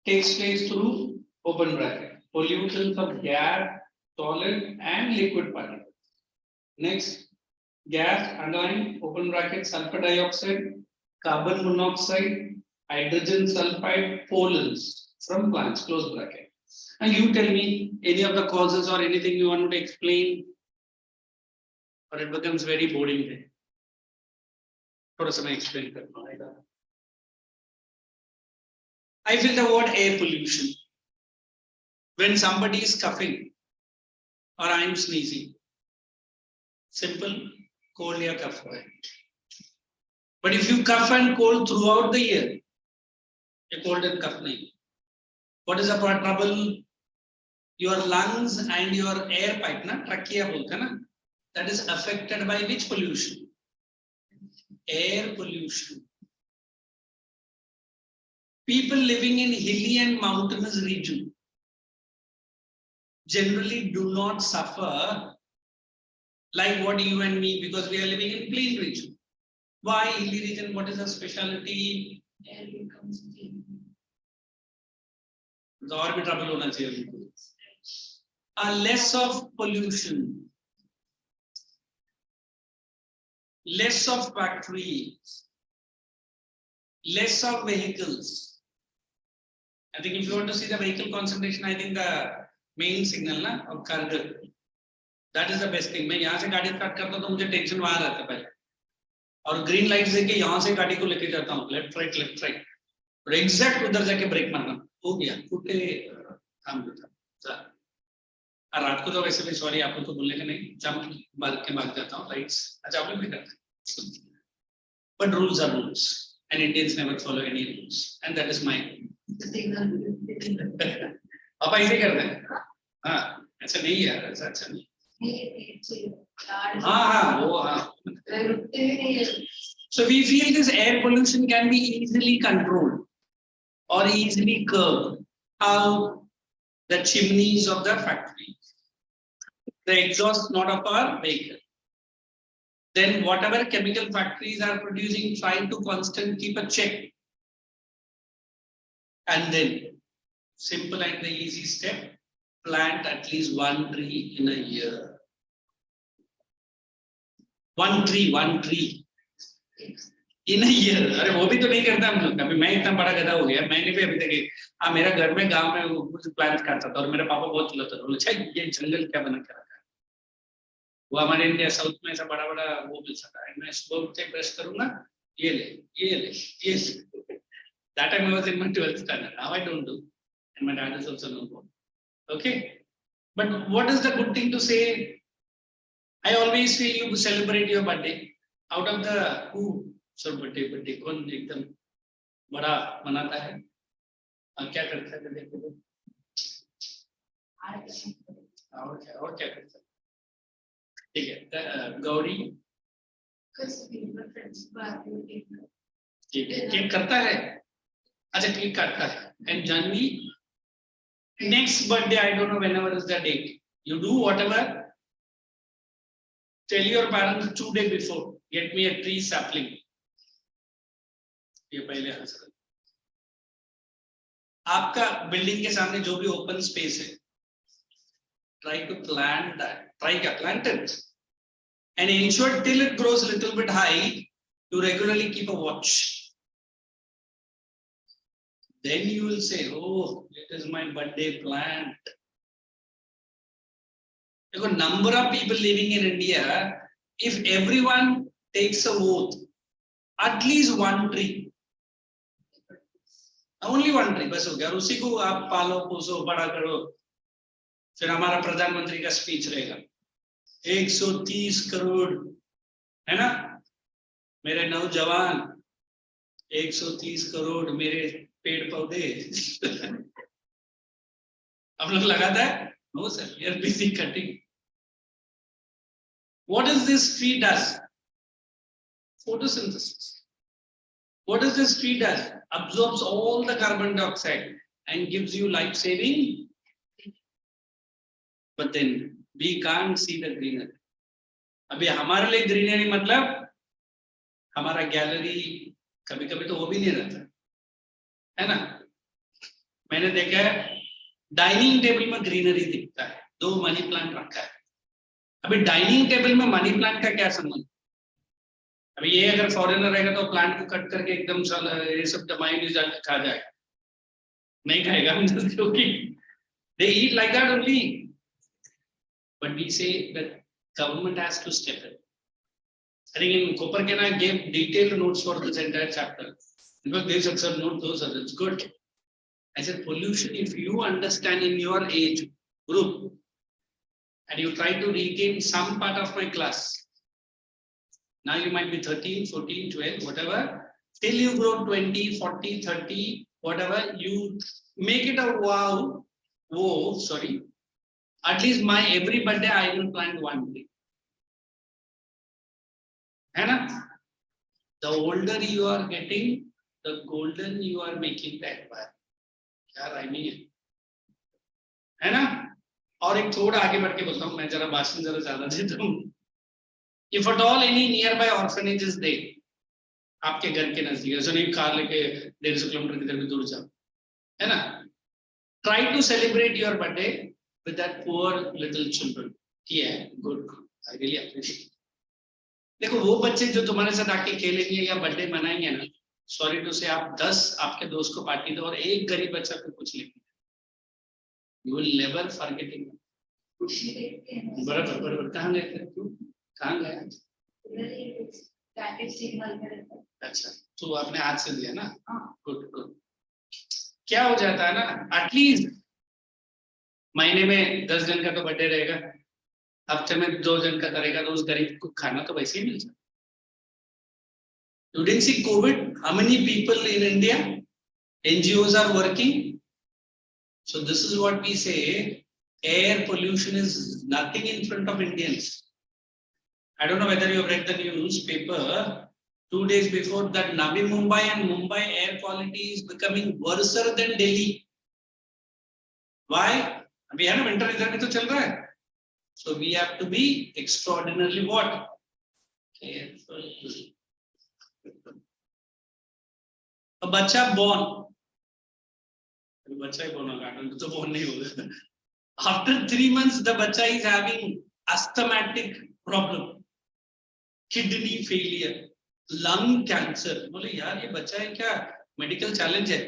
takes place through open bracket, pollutants of gas, solid and liquid particles. Next, gas underline open bracket, sulfur dioxide, carbon monoxide, hydrogen sulfide, pollens from plants, close bracket. And you tell me any of the causes or anything you want to explain, or it becomes very boring then. थोड़ा सा मैं explain करता हूँ. I feel the word air pollution. When somebody is coughing or I am sneezing, simple, cold या cough. But if you cough and cold throughout the year, a cold and cough nahi. What is the trouble? Your lungs and your air pipe, na trachea बोलते ना, that is affected by which pollution? Air pollution. People living in hilly and mountainous region generally do not suffer like what you and me, because we are living in plain region. Why hilly region? What is the specialty? air becomes clean. और भी trouble होना चाहिए उनको. Less of pollution, less of factories, less of vehicles, I think if you want to see the vehicle concentration, I think the main signal ना और Kargil, that is the best thing. मैं यहाँ से गाड़ी start करता हूँ तो मुझे टेंशन वहाँ रहता है पहले, और ग्रीन लाइट देके यहाँ से गाड़ी को लेके जाता हूँ लेफ्ट राइट और एग्जैक्ट उधर जाके ब्रेक मारना, हो गया फुटे काम होता है। और रात को तो वैसे भी सॉरी आपको तो बोलने का नहीं, जंप मार के भाग जाता हूँ राइट्स। अच्छा आप लोग भी करते हैं, but rules are rules and Indians never follow any rules and that is my आप ऐसे करते हैं? हाँ ऐसा नहीं है, ऐसा अच्छा नहीं। हाँ वो हाँ। So we feel this air pollution can be easily controlled or easily curbed. How? The chimneys of the factory, the exhaust not of our vehicle. Then whatever chemical factories are producing, try to constant keep a check. And then simple and the easy step, plant at least one tree in a year. One tree in a year. अरे वो भी तो नहीं करता हम लोग। अभी मैं इतना बड़ा गधा हो गया, मैंने भी अभी तक मेरा घर में गांव में वो कुछ प्लांट करता था और मेरा पापा बहुत चिल्लाता था, बोले अच्छा ये जंगल क्या बना के रखा है। वो हमारे इंडिया साउथ में ऐसा बड़ा वो मिल सकता है, मैं सुबह उठते ब्रश करूंगा, ये ले। That time I was in my 12th standard. Now I don't do, and my dad is also no more. Okay, but what is the good thing to say? I always feel you celebrate your birthday. Out of the who, so birthday कौन एकदम बड़ा मनाता है और क्या करता है देखो तो और क्या करता है, ठीक है गौरी ठीक है केक करता है, अच्छा केक काटता है, and Janvi next birthday I don't know whenever is the date, you do whatever, tell your parents 2 days before, get me a tree sapling. ये पहले आंसर। आपका बिल्डिंग के सामने जो भी ओपन स्पेस है, try to plant that, plant it and ensure till it grows a little bit high, you regularly keep a watch. Then you will say, oh, it is my birthday plant. Because number of people living in India, if everyone takes a oath, at least one tree, only one tree, बस हो गया, उसी को आप पालो पोसो बड़ा करो, फिर हमारा प्रधानमंत्री का स्पीच रहेगा 130 करोड़ है ना मेरे नौजवान, 130 करोड़ मेरे पेड़ पौधे आप लोग लगाता है? No sir, we are busy cutting. What is this tree does? Photosynthesis. What does this tree does? Absorbs all the carbon dioxide and gives you life-saving. But then we can't see the greenery. अभी हमारे लिए greenery मतलब हमारा gallery कभी-कभी तो वो भी नहीं रहता है ना। मैंने देखा है डाइनिंग टेबल में ग्रीनरी दिखता है, 2 मनी प्लांट रखा है। अभी डाइनिंग टेबल में मनी प्लांट का क्या संबंध? अभी ये अगर फॉरेनर रहेगा तो प्लांट को कट करके एकदम ये सब दवाई खा जाएगा, नहीं खाएगा क्योंकि they eat like that only. But we say that government has to step in. I think in Koperkena gave detailed notes for this entire chapter. Because they said, sir, note those are it's good. I said pollution, if you understand in your age group and you try to retain some part of my class. Now you might be 13, 14, 12, whatever. Till you grow 20, 40, 30, whatever, you make it a wow. Whoa, sorry. At least my every birthday I will plant one tree. And the older you are getting, the golden you are making the environment. क्या rhyming है ना? और एक थोड़ा आगे बढ़ के बोलता हूँ, मैं जरा भाषण जरा ज्यादा देता हूँ। If at all any nearby orphanage is there, आपके घर के नजदीक, ऐसा नहीं कार लेके 150 किलोमीटर किधर भी दूर जाओ, है ना? Try to celebrate your birthday with that poor little children. Yeah, good. I really appreciate. देखो वो बच्चे जो तुम्हारे साथ आके खेलेंगे या बर्थडे मनाएंगे ना, सॉरी टू से आप 10 आपके दोस्त को पार्टी दो और एक गरीब बच्चा पे कुछ लिखे, you will never forget it. बराबर बराबर, कहाँ गए थे तू, कहाँ गया? अच्छा, तो आपने हाथ से दिया ना, गुड गुड। क्या हो जाता है ना, एटलीस्ट महीने में 10 जन का तो बर्थडे रहेगा, हफ्ते में 2 जन का करेगा, तो उस गरीब को खाना तो वैसे ही मिल जाता। You didn't see COVID? How many people in India? NGOs are working. So this is what we say, air pollution is nothing in front of Indians. I don't know whether you have read the newspaper. 2 days before that, Navi Mumbai and Mumbai air quality is becoming worse than Delhi. Why? अभी है ना winter इधर भी तो चल रहा है. So we have to be extraordinarily what? Careful. A बच्चा born. बच्चा ही born होगा, तो born नहीं होगा. After 3 months, the बच्चा is having asthmatic problem, kidney failure, lung cancer. बोले यार ये बच्चा है क्या, medical challenge है.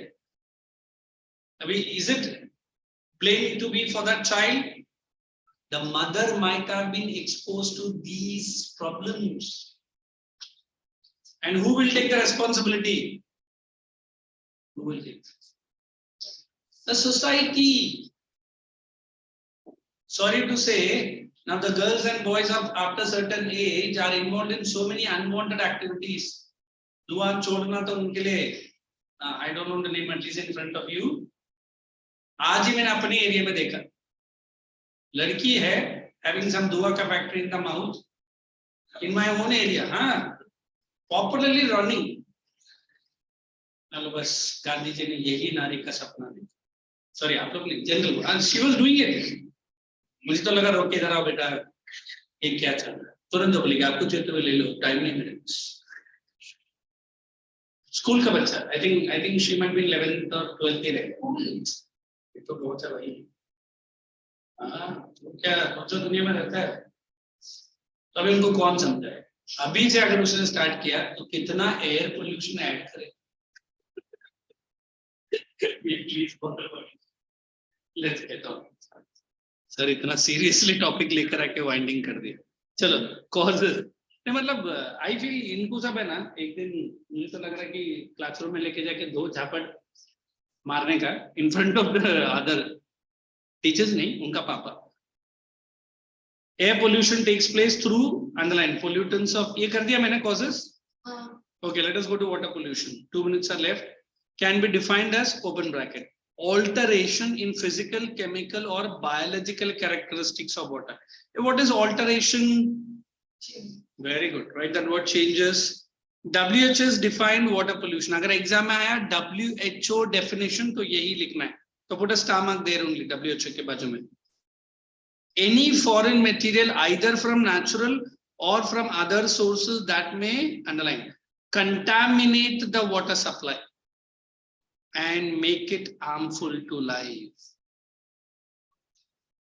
अभी is it blame to be for that child? The mother might have been exposed to these problems. And who will take the responsibility? Who will take it? The society. Sorry to say, now the girls and boys of after certain age are involved in so many unwanted activities. दुआ छोड़ना तो उनके लिए, I don't know the name, at least in front of you. आज ही मैंने अपने area में देखा, लड़की है having some दुआ का factory in the mouth in my own area, हाँ, popularly running. चलो बस गांधी जी ने यही नारी का सपना देखा. सॉरी आप लोग नहीं, general, and she was doing it. मुझे तो लगा रोके जरा बेटा, ये क्या चल रहा है, तुरंत बोलेगी आपको चाहिए तो ले लो, टाइम नहीं मेरे पास. स्कूल का बच्चा, I think she might be 11th और 12th के रहे, ये तो बहुत है भाई. हाँ, तो क्या जो दुनिया में रहता है, तो अभी उनको कौन समझाए. अभी से अगर उसने स्टार्ट किया तो कितना एयर पोल्यूशन ऐड करे. Let's get on. सर इतना सीरियसली टॉपिक लेकर आके वाइंडिंग कर दिया. चलो कॉजेस, मतलब आई फील इनको सब है ना, एक दिन मुझे तो लग रहा है कि क्लासरूम में लेके जाके 2 झापट मारने का in front of the other teachers, नहीं उनका पापा. Air pollution takes place through underline pollutants of, ये कर दिया मैंने causes. Okay, let us go to water pollution. 2 minutes are left. Can be defined as open bracket alteration in physical, chemical or biological characteristics of water. What is alteration? Very good. Write that word, changes. WHO has defined water pollution. अगर exam में आया WHO definition तो यही लिखना है, तो put a star mark there only, WHO के बाजू में. Any foreign material either from natural or from other sources that may, underline, contaminate the water supply and make it harmful to life.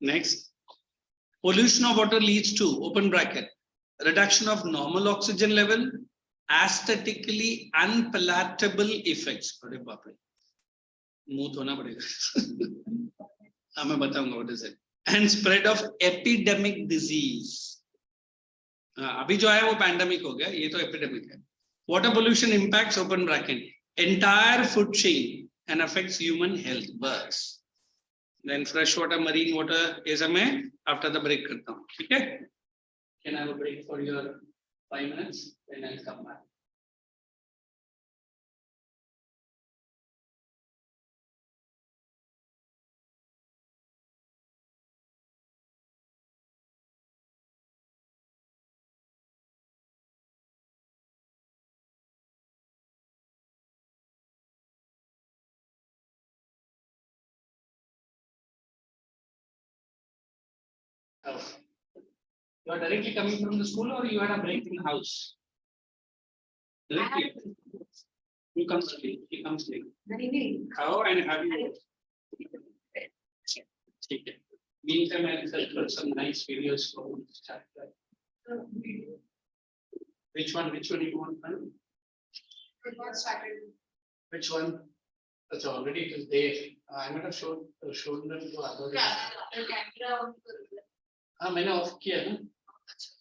Next, pollution of water leads to, open bracket, reduction of normal oxygen level, aesthetically unpalatable effects. अरे बाप रे, मुंह धोना पड़ेगा. हाँ मैं बताऊंगा what is it. And spread of epidemic disease. अभी जो है वो पैंडेमिक हो गया, ये तो एपिडेमिक है. Water pollution impacts, open bracket, entire food chain and affects human health. बस. Then freshwater, marine water, ये सब मैं after the break करता हूँ, ठीक है? Can I have a break for your 5 minutes? Then I'll come back. Oh. You are directly coming from the school or you had a break in the house? Directly. You come straight. He comes straight. How and have you? ठीक है. Meantime, I will some nice videos for start. Which one? Which one you want? It got started. Which one? That's already it is there. I might have shown them to others. Camera on. हाँ मैंने of किया ना.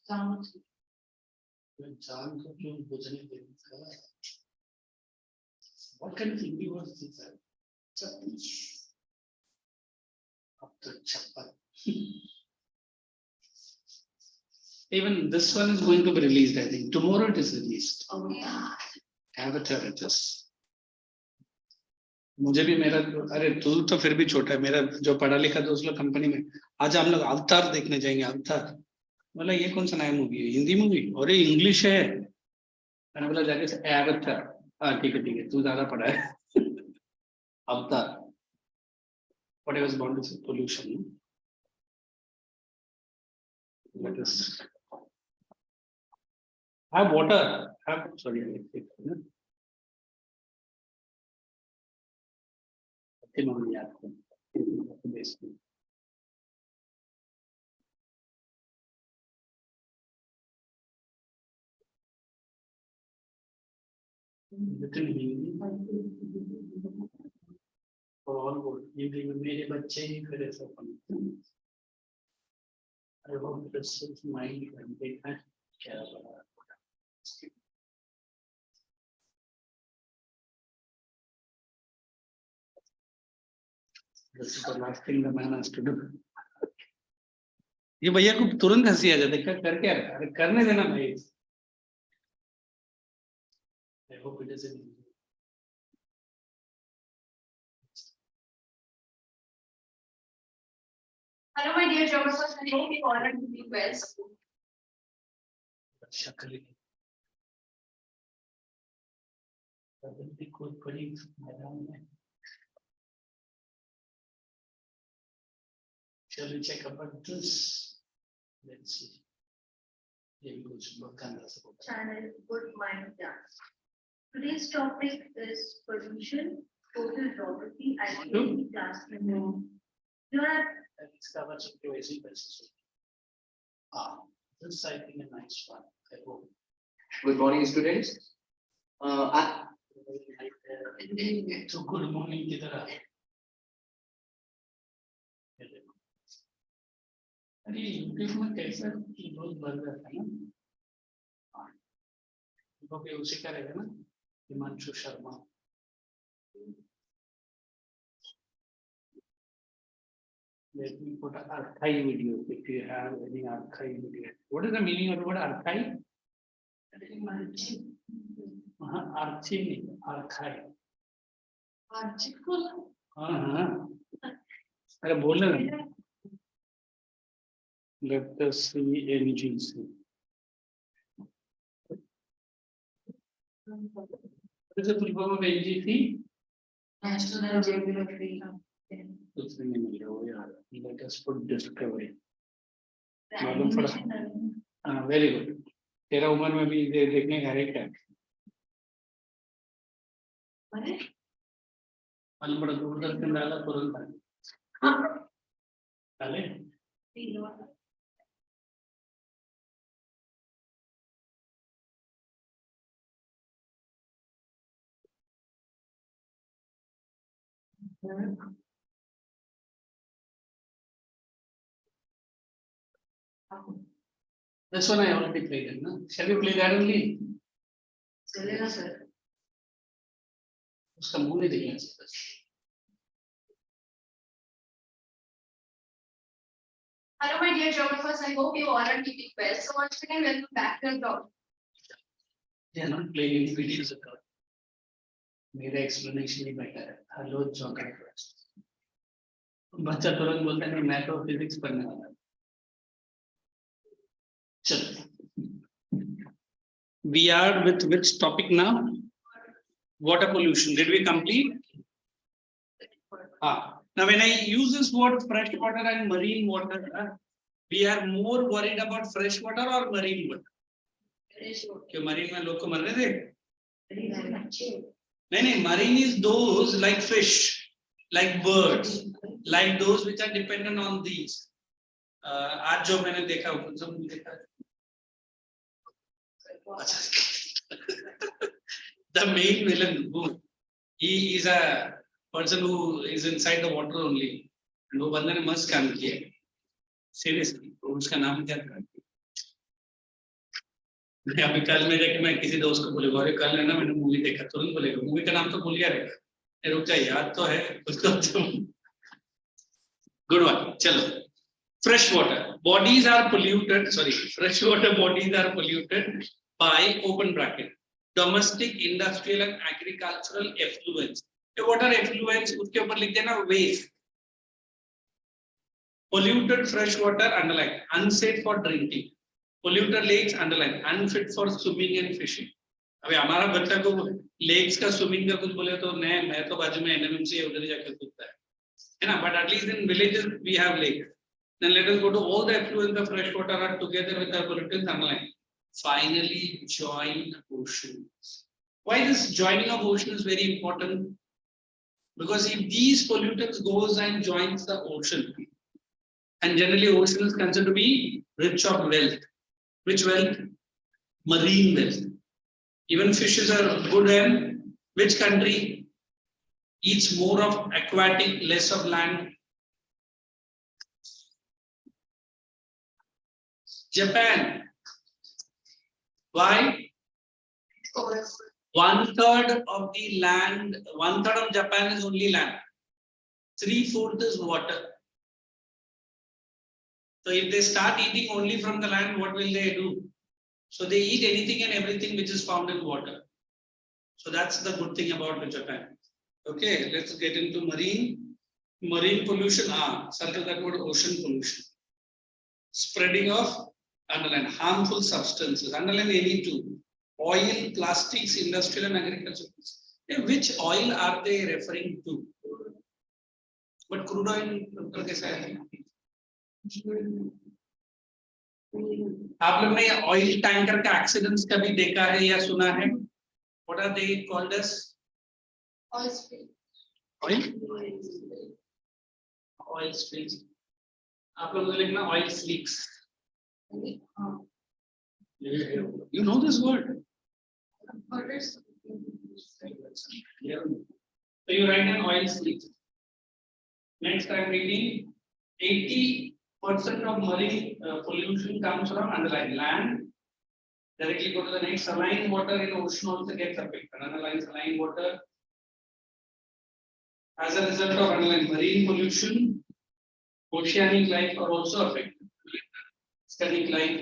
Sound. जान को क्यों बुझने देता? What kind of Hindi was this? Up to chappat. Even this one is going to be released. I think tomorrow it is released. Oh yeah. Avatar it is. मुझे भी मेरा अरे तू तो फिर भी छोटा है मेरा जो पढ़ा लिखा दोस्त लोग कंपनी में आज हम लोग अवतार देखने जाएंगे अवतार बोला ये कौन सा नया मूवी है हिंदी मूवी और ये इंग्लिश है मैंने बोला जाके अवतार हाँ ठीक है तू ज्यादा पढ़ा है अवतार what I was born to say pollution that is have water have sorry written Hindi for all good. Hindi में मेरे बच्चे ही फिर ऐसा बनते हैं. I hope this is mind and देखना क्या बना. This is the last thing the man has to do. ये भैया को तुरंत हंसी आ जाती है कर क्या रहा है करने देना भाई. I hope it is in Hello, my dear geographers. I hope you all are doing well. शक्ल की कोई बड़ी मैदान में. Shall we check about this? Let's see. Here we go. Channel Good Mind Dance. Today's topic is pollution, total geography, ICSE class number. Here are Let's cover some crazy basis. This I think a nice one. I hope. Good morning, students. So good morning, किधर है? अरे YouTube में कैसा रोज बन रहा है ना? क्योंकि उसी का रहेगा ना? Himanshu Sharma. Let me put an archive video if you have any archive video. What is the meaning of the word archive? Archive, archive. हाँ. अरे बोलने ना. Let us see NGC. What is the full form of NGC? National Geography. Let us put discovery. Very good. तेरा उम्र में भी देखने का है क्या? मालूम पड़ा दूरदर्शन डाला तुरंत डाले. This one I already played it, no? Shall we play that only? चलेगा सर. उसका मुंह नहीं देखना चाहिए. Hello, my dear geographers. I hope you all are keeping well. So once again, welcome back to the blog. They are not playing any videos at all. मेरा explanation ही better है. Hello, geographers. बच्चा तुरंत बोलता है मैं तो physics पढ़ने वाला हूँ. चलो. We are with which topic now? Water pollution. Did we complete? Now when I use this word fresh water and marine water, we are more worried about fresh water or marine water? क्यों marine में लोग को मर रहे थे? नहीं, marine is those like fish, like birds, like those which are dependent on these. आज जो मैंने देखा वो सब देखा. The main villain, who? He is a person who is inside the water only. And वो बंदे ने मस्त काम किया. Seriously, उसका नाम क्या था? मैं अभी कल में जाके मैं किसी दोस्त को बोलेगा, अरे कल है ना मैंने मूवी देखा, तुरंत बोलेगा मूवी का नाम तो भूल गया रहेगा. रुक जा, याद तो है उसको. Good one. चलो. Fresh water bodies are polluted. Sorry, freshwater bodies are polluted by open bracket domestic, industrial and agricultural effluents. What are effluents? उसके ऊपर लिख देना waste. Polluted fresh water underline unsafe for drinking. Polluted lakes underline unfit for swimming and fishing. अबे हमारा बच्चा को lakes का swimming का कुछ बोले तो मैं तो बाजू में NMMC है, उधर ही जाकर कूदता है ना. But at least in villages we have lakes. Then let us go to all the effluents of fresh water are together with the pollutants underline. Finally, join oceans. Why this joining of ocean is very important? Because if these pollutants goes and joins the ocean, and generally ocean is considered to be rich of wealth. Which wealth? Marine wealth. Even fishes are good in which country? Eats more of aquatic, less of land. Japan. Why? 1/3 of the land, 1/3 of Japan is only land. 3/4 is water. So if they start eating only from the land, what will they do? So they eat anything and everything which is found in water. So that's the good thing about Japan. Okay, let's get into marine pollution. Circle that word, ocean pollution. Spreading of underline harmful substances. Underline any two. Oil, plastics, industrial and agricultural. Which oil are they referring to? But crude oil कैसा है? आप लोग ने oil tanker का accidents कभी देखा है या सुना है? What are they called as? Oil spill. Oil spills. आप लोग लिखना oil leaks. You know this word? Yeah. So you write an oil leaks. Next I'm reading 80% of marine pollution comes from underlying land. Directly go to the next. Saline water in ocean also gets affected. Underlying saline water. As a result of underlying marine pollution, oceanic life are also affected. Oceanic life.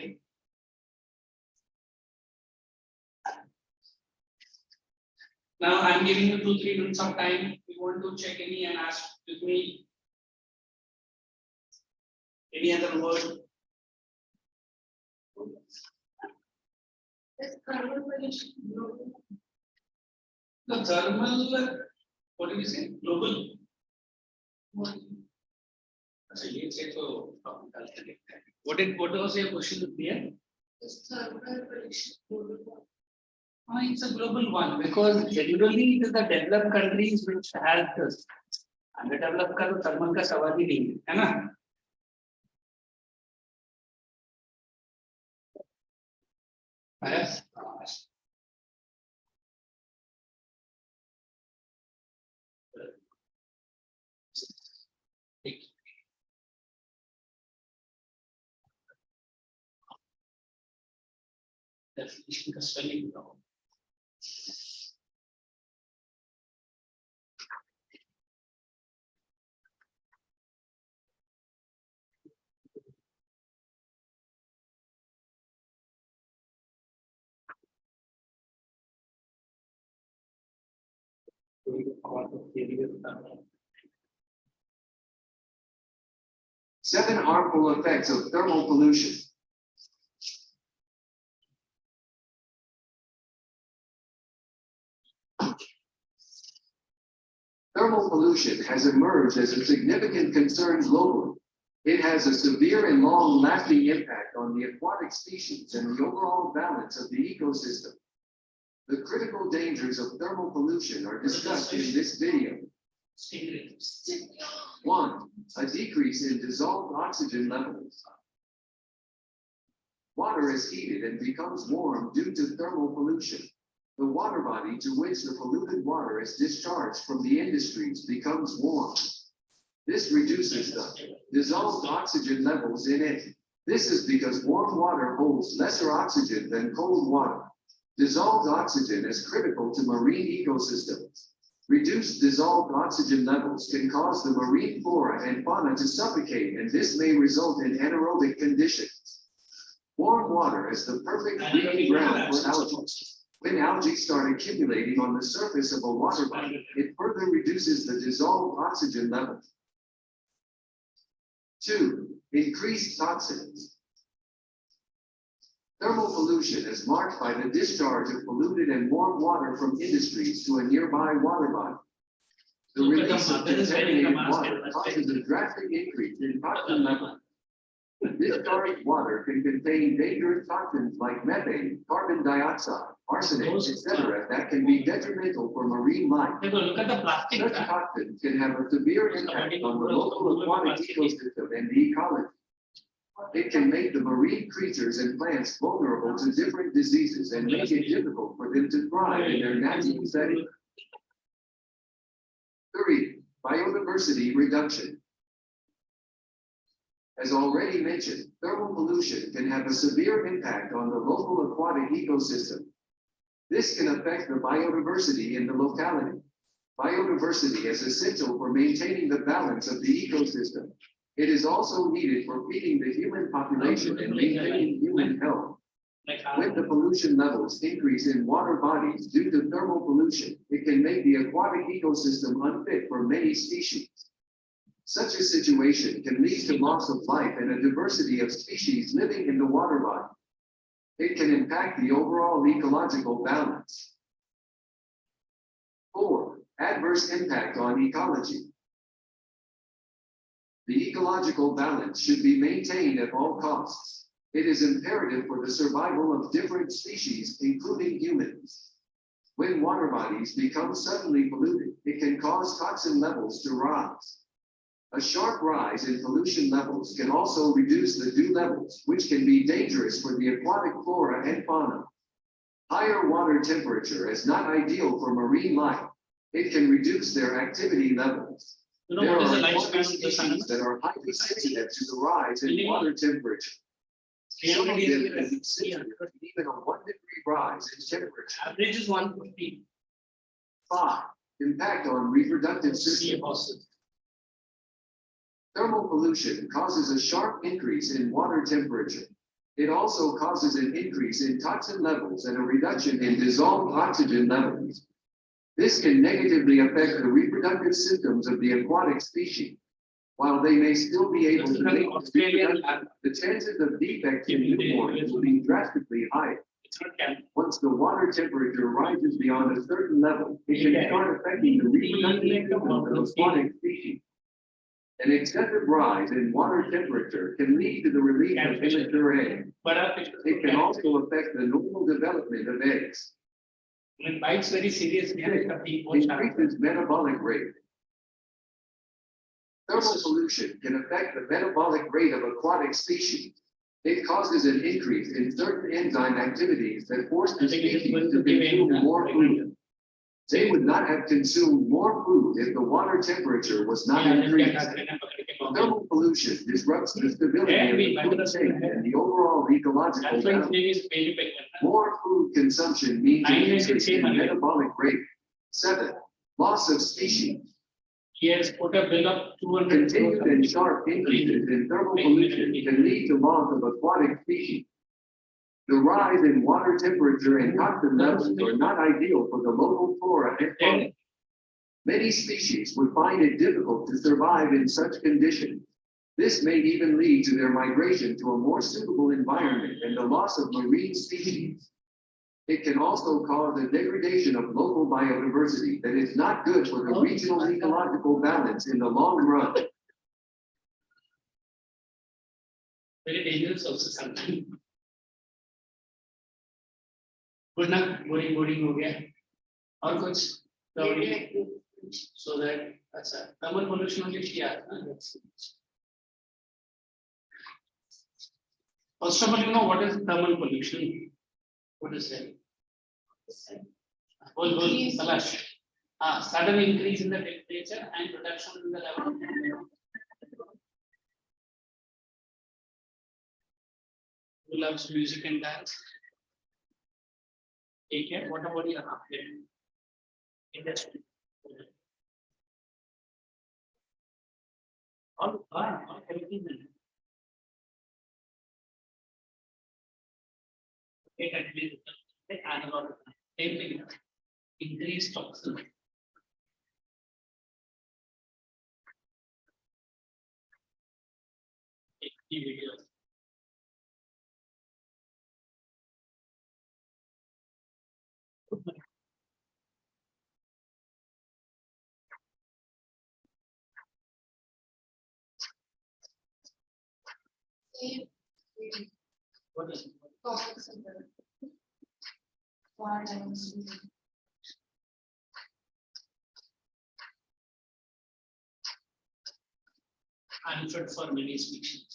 Now I'm giving you 2-3 minutes of time. If you want to check any and ask with me any other word. Is thermal pollution global? The thermal, what did you say? Global. अच्छा ये check तो आप निकालते देखते हैं. What was your question here? Is thermal pollution global? It's a global one because generally it is the developed countries which have this. Underdeveloped का तो thermal का सवाल ही नहीं है ना? Yes. Definition का spelling बताओ. Seven harmful effects of thermal pollution. Thermal pollution has emerged as a significant concern globally. It has a severe and long-lasting impact on the aquatic species and the overall balance of the ecosystem. The critical dangers of thermal pollution are discussed in this video. 1. A decrease in dissolved oxygen levels. Water is heated and becomes warm due to thermal pollution. The water body to which the polluted water is discharged from the industries becomes warm. This reduces the dissolved oxygen levels in it. This is because warm water holds lesser oxygen than cold water. Dissolved oxygen is critical to marine ecosystems. Reduced dissolved oxygen levels can cause the marine flora and fauna to suffocate, and this may result in anaerobic conditions. Warm water is the perfect breeding ground for algae. When algae start accumulating on the surface of a water body, it further reduces the dissolved oxygen level. 2. Increased toxins. Thermal pollution is marked by the discharge of polluted and warm water from industries to a nearby water body. The release of contaminated water causes a drastic increase in toxin levels. Discharged water can contain dangerous toxins like methane, carbon dioxide, arsenic, etc. that can be detrimental for marine life. Look at the plastic. Such toxins can have a severe impact on the local aquatic ecosystem and the ecology. It can make the marine creatures and plants vulnerable to different diseases and make it difficult for them to thrive in their natural setting. 3. Biodiversity reduction. As already mentioned, thermal pollution can have a severe impact on the local aquatic ecosystem. This can affect the biodiversity in the locality. Biodiversity is essential for maintaining the balance of the ecosystem. It is also needed for feeding the human population and maintaining human health. When the pollution levels increase in water bodies due to thermal pollution, it can make the aquatic ecosystem unfit for many species. Such a situation can lead to loss of life and a diversity of species living in the water body. It can impact the overall ecological balance. 4. Adverse impact on ecology. The ecological balance should be maintained at all costs. It is imperative for the survival of different species, including humans. When water bodies become suddenly polluted, it can cause toxin levels to rise. A sharp rise in pollution levels can also reduce the dew levels, which can be dangerous for the aquatic flora and fauna. Higher water temperature is not ideal for marine life. It can reduce their activity levels. You know There what is are the aquatic lifespan of the sun? species that are highly sensitive to the rise in water temperature. Some of them can be sensitive to even a 1 degree rise in temperature. Average is 150. 5. Impact on reproductive systems. Thermal pollution causes a sharp increase in water temperature. It also causes an increase in toxin levels and a reduction in dissolved oxygen levels. This can negatively affect the reproductive systems of the aquatic species. While they may still be able to make the chances of defects in newborns will be drastically higher. Once the water temperature rises beyond a certain level, it can start affecting the reproductive systems of aquatic species. An excessive rise in water temperature can lead to the release of immature eggs. It can also affect the normal development of eggs. When bites very seriously, Increases metabolic rate. Thermal pollution can affect the metabolic rate of aquatic species. It causes an increase in certain enzyme activities that force the species to consume more food. They would not have consumed more food if the water temperature was not increased. Thermal pollution disrupts the stability of the food chain and the overall ecological balance. More food consumption means an increase in metabolic rate. 7. Loss of species. He has put a bill of 200 Continued and sharp increases in thermal pollution can lead to loss of aquatic species. The rise in water temperature and toxin levels are not ideal for the local flora and fauna. Many species would find it difficult to survive in such conditions. This may even lead to their migration to a more suitable environment and the loss of marine species. It can also cause a degradation of local biodiversity that is not good for the regional ecological balance in the long run. Very dangerous also sometimes. Good enough, boring हो गया और कुछ so that that's a thermal pollution only किया ना that's first of all you know what is thermal pollution. What is that? Whole Salash. Sudden increase in the temperature and reduction in the level. Who loves music and dance? Take care. What about your industry? All everything. Okay, that means the analog. Same thing. Increased toxin. Videos. What is it? Topics of the one dimension. Unfit for many species.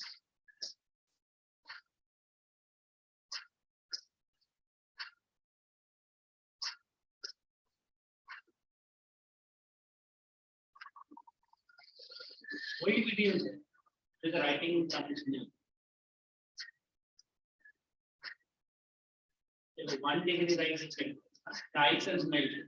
Why do we do that? With the writing something new. 1 degree rise is ice has melted.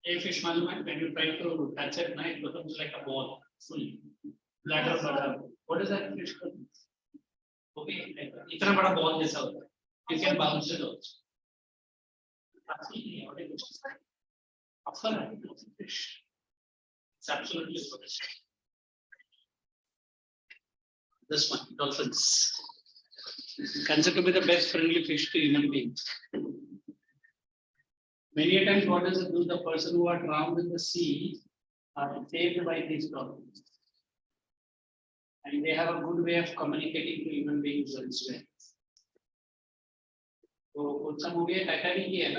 A fish malumai, when you try to touch it, it becomes like a ball, full bladder butter. What is that fish called? Okay, इतना बड़ा ball जैसा होता है. You can bounce it also. Absolutely, what is it? Absolutely, fish. It's absolutely fish. This one, dolphins. Considered to be the best friendly fish to human beings. Many a times, what does it do? The person who are drowned in the sea are saved by these dolphins. And they have a good way of communicating to human beings elsewhere. So, some movie Titanic,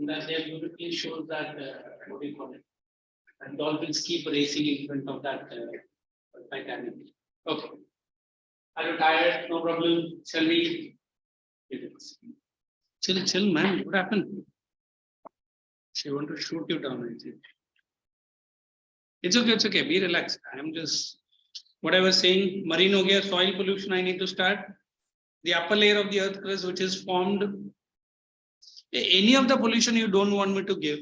that they beautifully shows that what do you call it? And dolphins keep racing in front of that Titanic. Okay. Are you tired? No problem. Shall we? Chill, man. What happened? She want to shoot you down. I think. It's okay. Be relaxed. I'm just what I was saying. Marine ho gaya, soil pollution. I need to start. The upper layer of the earth crust, which is formed. Any of the pollution you don't want me to give.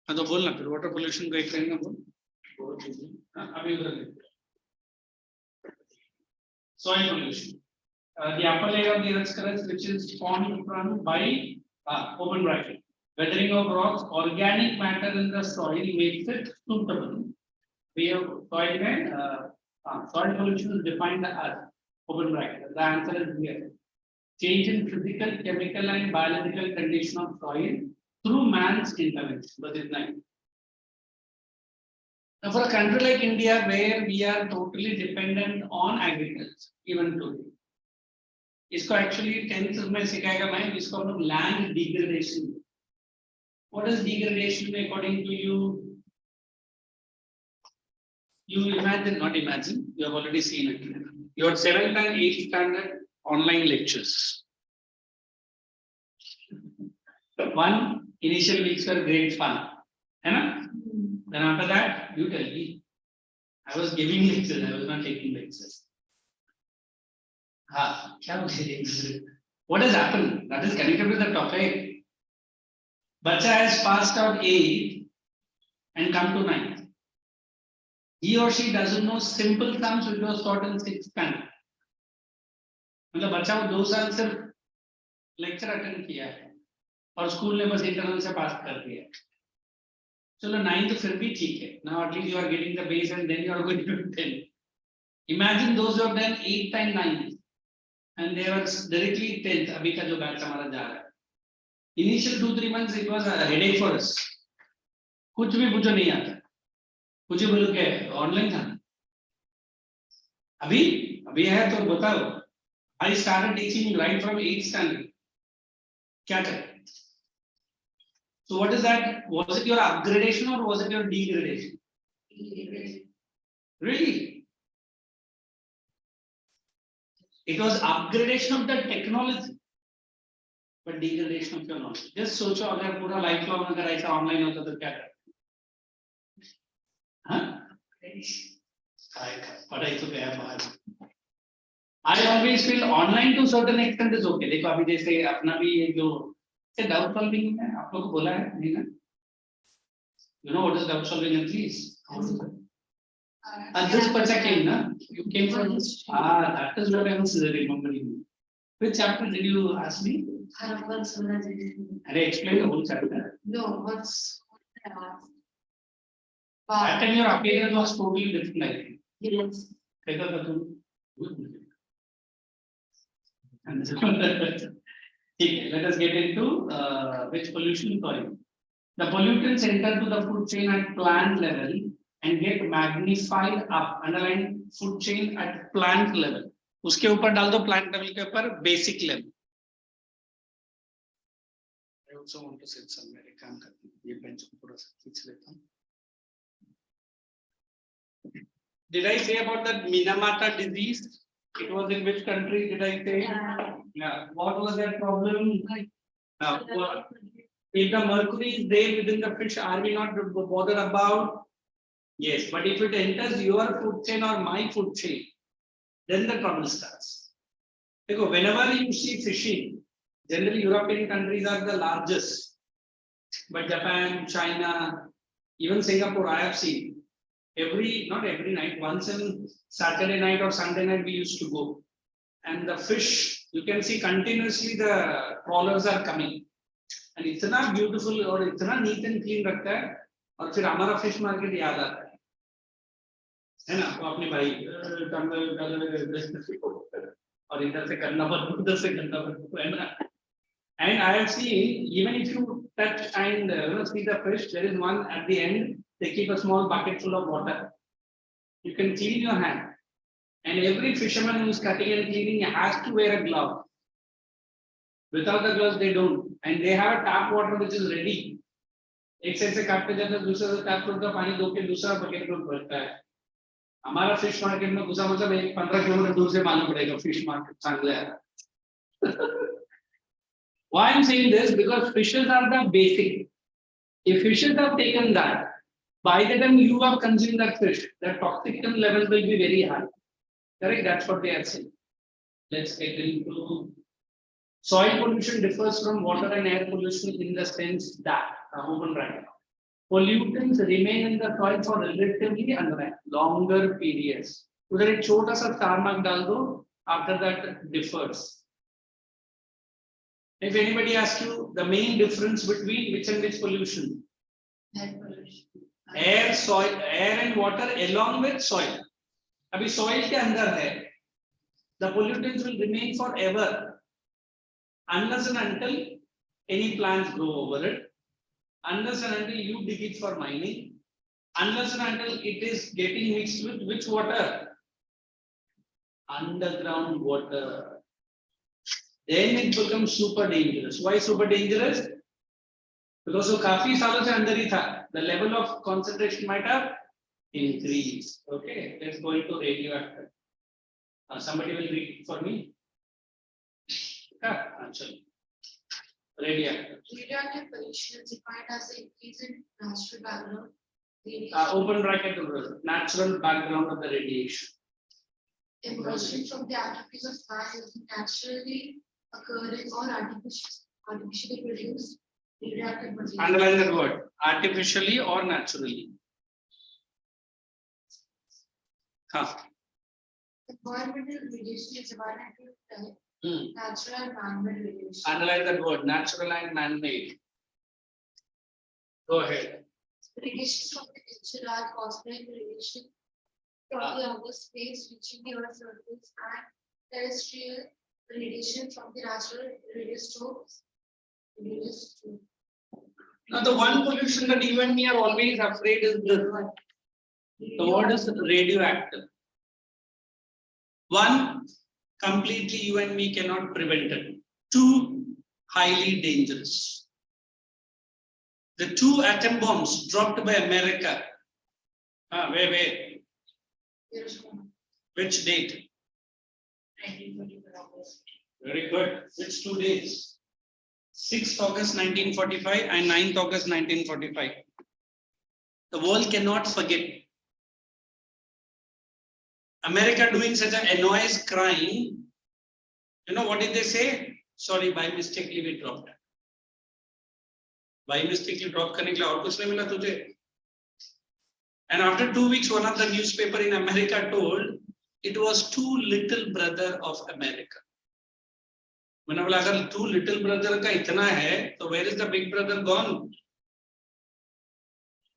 तो बोलना फिर water pollution का एक लेना बोल अभी उधर soil pollution the upper layer of the earth's crust which is formed from by open bracket weathering of rocks organic matter in the soil makes it suitable we have soil में soil pollution is defined as open bracket the answer is here change in physical chemical and biological condition of soil through man's intervention. But it's not. Now, for a country like India, where we are totally dependent on agriculture, even today, इसको actually 10th में सिखाएगा मैं इसको हम लोग land degradation. What is degradation according to you? You imagine, not imagine. You have already seen it. Your 7th and 8th standard online lectures. One. Initial weeks were great fun. Then after that, you tell me. I was giving lectures, I was not taking lectures. What has happened? That is connected with the topic. Bacha has passed out 8th and come to 9th. He or she doesn't know simple sums which was taught in 6th standard. मतलब बच्चा वो 2 साल सिर्फ lecture attend किया है और school ने बस इंटरनल से पास कर दिया चलो 9th फिर भी ठीक है now at least you are getting the base and then you are going to 10 imagine those who have done 8th and 9th and they were directly 10th. अभी का जो batch हमारा जा रहा है. Initial 2-3 months it was a headache for us. कुछ भी पूछो नहीं आता. कुछ भी बोलो क्या ऑनलाइन था. अभी है तो बताओ. I started teaching right from 8th standard. क्या करें? So what is that? Was it your upgradation or was it your degradation? Really? It was upgradation of the technology, but degradation of your knowledge. Just सोचो अगर पूरा lifelong अगर ऐसा online होता तो क्या करते? हाँ? पढ़ाई तो गया बाहर. I always feel online to certain extent is okay. देखो अभी जैसे अपना भी ये जो doubt solving है आप लोग को बोला है नहीं ना? You know what is doubt solving at least? This pacha came na? You came from this? That is what I was remembering. Which chapter did you ask me? And I explained the whole chapter. No, what's That time your opinion was totally different, I think. Yes. कहता था तू ठीक है, let us get into which pollution soil. The pollutants enter to the food chain at plant level and get magnified up. Underline food chain at plant level. उसके ऊपर डाल दो plant level के ऊपर basic level. I also want to sit somewhere. एक काम करती हूँ, ये bench को थोड़ा सा खींच लेता हूँ. Did I say about that Minamata disease? It was in which country did I say? Yeah. What was that problem? If the mercury is there within the fish, are we not bothered about? Yes, but if it enters your food chain or my food chain, then the trouble starts. Because whenever you see fishing, generally European countries are the largest. But Japan, China, even Singapore, I have seen. Not every night, once in Saturday night or Sunday night we used to go. And the fish, you can see continuously the trawlers are coming. And इतना beautiful और इतना neat and clean रखता है और फिर हमारा fish market याद आता है ना? वो अपने भाई और इधर से करना पड़ता उधर से करना पड़ता है ना? And I have seen even if you touch and see the fish, there is one at the end. They keep a small bucket full of water. You can clean your hand. And every fisherman who is cutting and cleaning has to wear a glove. Without the gloves, they don't. And they have a tap water which is ready. एक side से काटते जाते हैं, दूसरे से tap का पानी दो के दूसरा बकेट में भरता है. हमारा फिश मार्केट में घुसा मतलब 15 किलोमीटर दूर से मालूम पड़ेगा फिश मार्केट चांगला है. Why I am saying this? Because fishes are the basic. If fishes have taken that, by the time you have consumed that fish, the toxic level will be very high. Correct? That's what they are saying. Let's get into soil pollution differs from water and air pollution in the sense that pollutants remain in the soil for relatively longer periods. उधर एक छोटा सा star mark डाल दो. After that differs. If anybody asks you the main difference between which and which pollution? Air pollution. Air, soil, air and water along with soil. अभी soil के अंदर है. The pollutants will remain forever unless and until any plants grow over it, unless and until you dig it for mining, unless and until it is getting mixed with which water? Underground water. Then it becomes super dangerous. Why super dangerous? Because वो काफी सालों से अंदर ही था. The level of concentration might have increased. Okay, let's go into radioactive. Somebody will read it for me. Radioactive. Radioactive pollution is defined as the increase in natural background radiation Open bracket, natural background of the radiation. emerging from the activities of man is naturally occurring or artificially produced radioactive material. Underline that word. Artificially or naturally. Environmental radiation is divided into type, natural and man-made radiation. Underline that word. Natural and man-made. Go ahead. Radiation from the nature are cosmic radiation from the outer space reaching the Earth's surface and terrestrial radiation from the natural radioscopes. Radioscope. Now, the one pollution that you and me are always afraid is this. The word is radioactive. One, completely you and me cannot prevent it. Two, highly dangerous. The two atom bombs dropped by America. Where? Hiroshima. Which date? 1924 August. Very good. Which 2 days? 6th August 1945 and 9th August 1945. The world cannot forget. America doing such an enormous crime. You know what did they say? Sorry, by mistakenly we dropped. By mistakenly dropped करने के लिए और कुछ नहीं मिला तुझे. And after 2 weeks, one of the newspaper in America told it was too little brother of America. मैंने बोला अगर too little brother का इतना है, तो where is the big brother gone?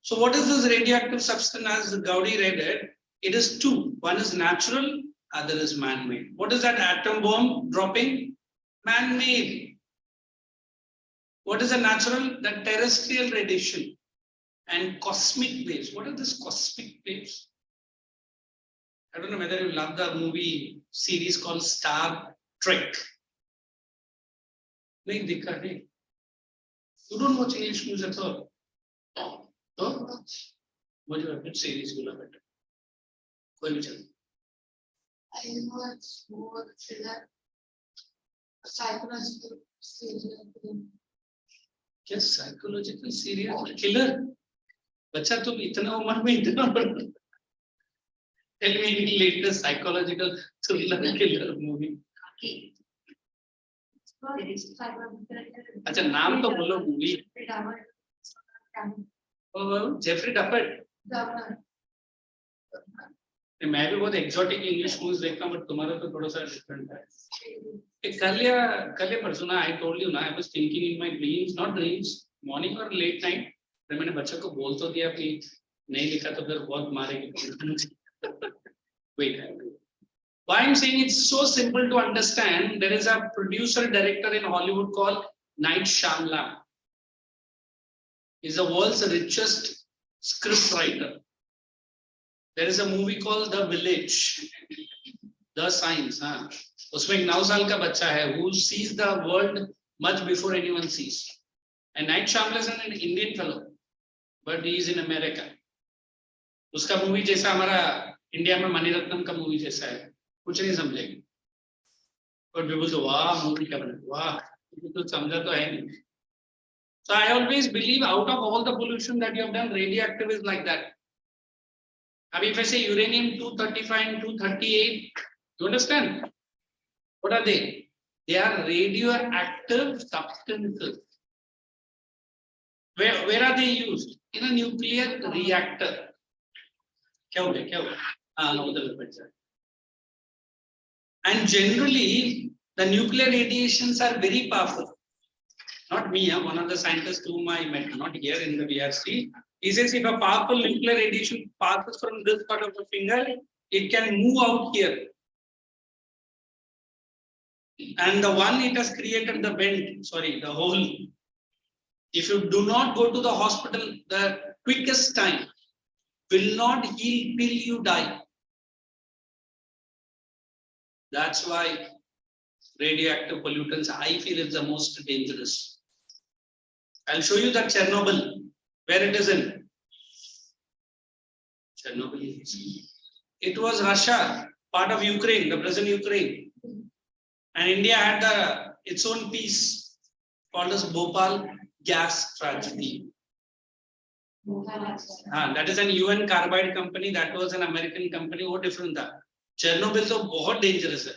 So what is this radioactive substance as Gaudi read it? It is two. One is natural, other is man-made. What is that atom bomb dropping? Man-made. What is the natural? The terrestrial radiation and cosmic waves. What are these cosmic waves? I don't know whether you love the movie series called Star Trek. नहीं दिखा नहीं. You don't watch English news at all. तो मुझे which series you love it? कोई भी चल. I know it's more thriller, psychological thriller. क्या psychological serial killer? बच्चा तुम इतना उम्र में इतना tell me any latest psychological thriller killer movie. Okay. अच्छा नाम तो बोलो movie. Jeffrey duffer. मैं भी बहुत exotic English movies देखता हूँ, but तुम्हारा तो थोड़ा सा different है. कल या परसों ना I told you ना I was thinking in my dreams, not dreams, morning or late night. फिर मैंने बच्चों को बोल तो दिया कि नहीं लिखा तो फिर बहुत मारेगी. Wait. Why I'm saying it's so simple to understand. There is a producer director in Hollywood called Night Shyamalan. He's the world's richest script writer. There is a movie called The Village, The Signs. उसमें एक 9 साल का बच्चा है who sees the world much before anyone sees. And Night Shyamalan is an Indian fellow, but he is in America. उसका movie जैसा हमारा India में मणिरत्नम का मूवी जैसा है, कुछ नहीं समझेंगे. But people say, वाह मूवी क्या बना, वाह तो समझा तो है नहीं. So I always believe out of all the pollution that you have done, radioactive is like that. If I say uranium 235 and 238, you understand? What are they? They are radioactive substances. Where are they used? In a nuclear reactor. क्या हो गया? उधर बैठ. And generally, the nuclear radiations are very powerful. Not me, one of the scientists whom I met, not here in the VRC. He says if a powerful nuclear radiation passes from this part of the finger, it can move out here. And the one it has created the bend, the hole. If you do not go to the hospital, the quickest time will not heal till you die. That's why radioactive pollutants, I feel, is the most dangerous. I'll show you that Chernobyl, where it is in. Chernobyl. It was Russia, part of Ukraine, the present Ukraine. And India had its own piece called as Bhopal gas tragedy. That is an UN carbide company, that was an American company. What different that? Chernobyl is very dangerous.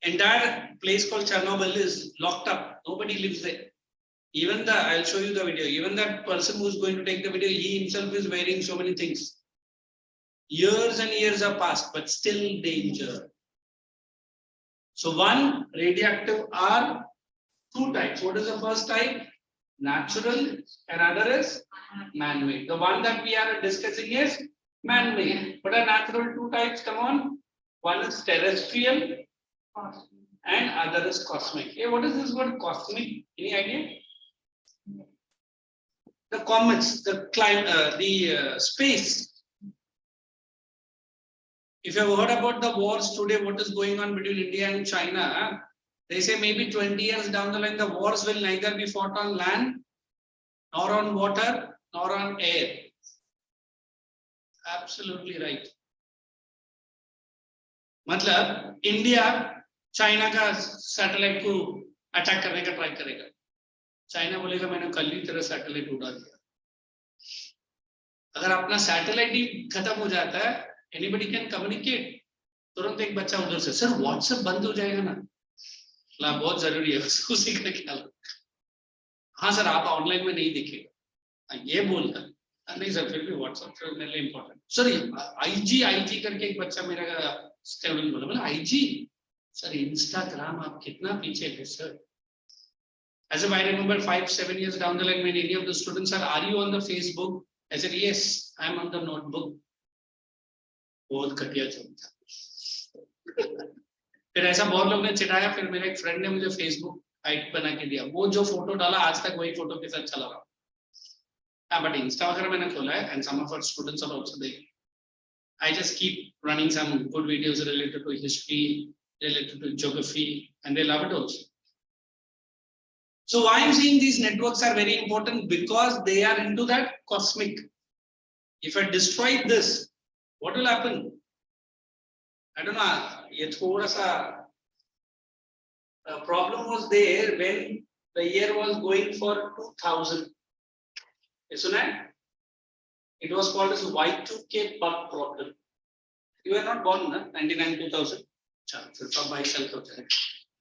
Entire place called Chernobyl is locked up. Nobody lives there. Even I'll show you the video. Even that person who's going to take the video, he himself is wearing so many things. Years and years are passed, but still danger. So one, radioactive are two types. What is the first type? Natural, and other is man-made. The one that we are discussing is man-made. What are natural two types? Come on. One is terrestrial and other is cosmic. Hey, what is this word cosmic? Any idea? The comets, the climate, the space. If you have heard about the wars today, what is going on between India and China, they say maybe 20 years down the line, the wars will neither be fought on land, nor on water, nor on air. Absolutely right. मतलब India China का satellite को attack करने का try करेगा, China बोलेगा मैंने कल ही तेरा सैटेलाइट उड़ा दिया। अगर अपना सैटेलाइट ही खत्म हो जाता है, एनीबडी कैन कम्युनिकेट, तुरंत एक बच्चा उधर से सर व्हाट्सएप बंद हो जाएगा ना, ला बहुत जरूरी है उसी का ख्याल। हाँ सर आप ऑनलाइन में नहीं दिखेगा, ये बोलता नहीं सर फिर भी व्हाट्सएप मेरे लिए इंपॉर्टेंट। सॉरी आईजी करके एक बच्चा मेरा स्टूडेंट बोला आईजी सर इंस्टाग्राम आप कितना पीछे थे sir. As if I remember 5-7 years down the line when any of the students are you on the Facebook? I said yes, I am on the notebook. बहुत घटिया चलता। फिर ऐसा बहुत लोग ने चिढ़ाया, फिर मेरे एक फ्रेंड ने मुझे फेसबुक आईडी बना के दिया, वो जो फोटो डाला आज तक वही फोटो के साथ चला रहा। हाँ बट इंस्टा वगैरह मैंने खोला है and some of our students are also there. I just keep running some good videos related to history, related to geography, and they love it also. So why I'm saying these networks are very important, because they are into that cosmic. If I destroy this, what will happen? I don't know. ये थोड़ा सा problem was there when the year was going for 2000. You सुना है? It was called as Y2K bug problem. You were not born, na? 99-2000. Chalo, myself.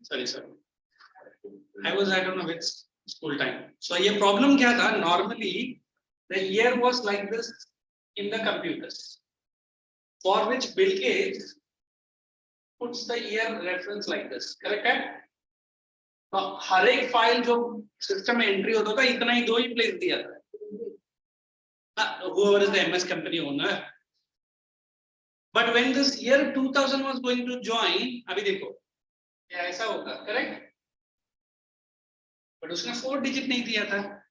Sorry. I don't know which school time. So ये problem क्या था? Normally the year was like this in the computers, for which Bill Gates puts the year reference like this. Correct है? तो हर एक file जो system में entry होता था इतना ही दो ही प्लेस दिया था। Whoever is the MS company owner. But when this year 2000 was going to join, अभी देखो क्या ऐसा होगा, correct? But उसने 4 digit नहीं दिया था,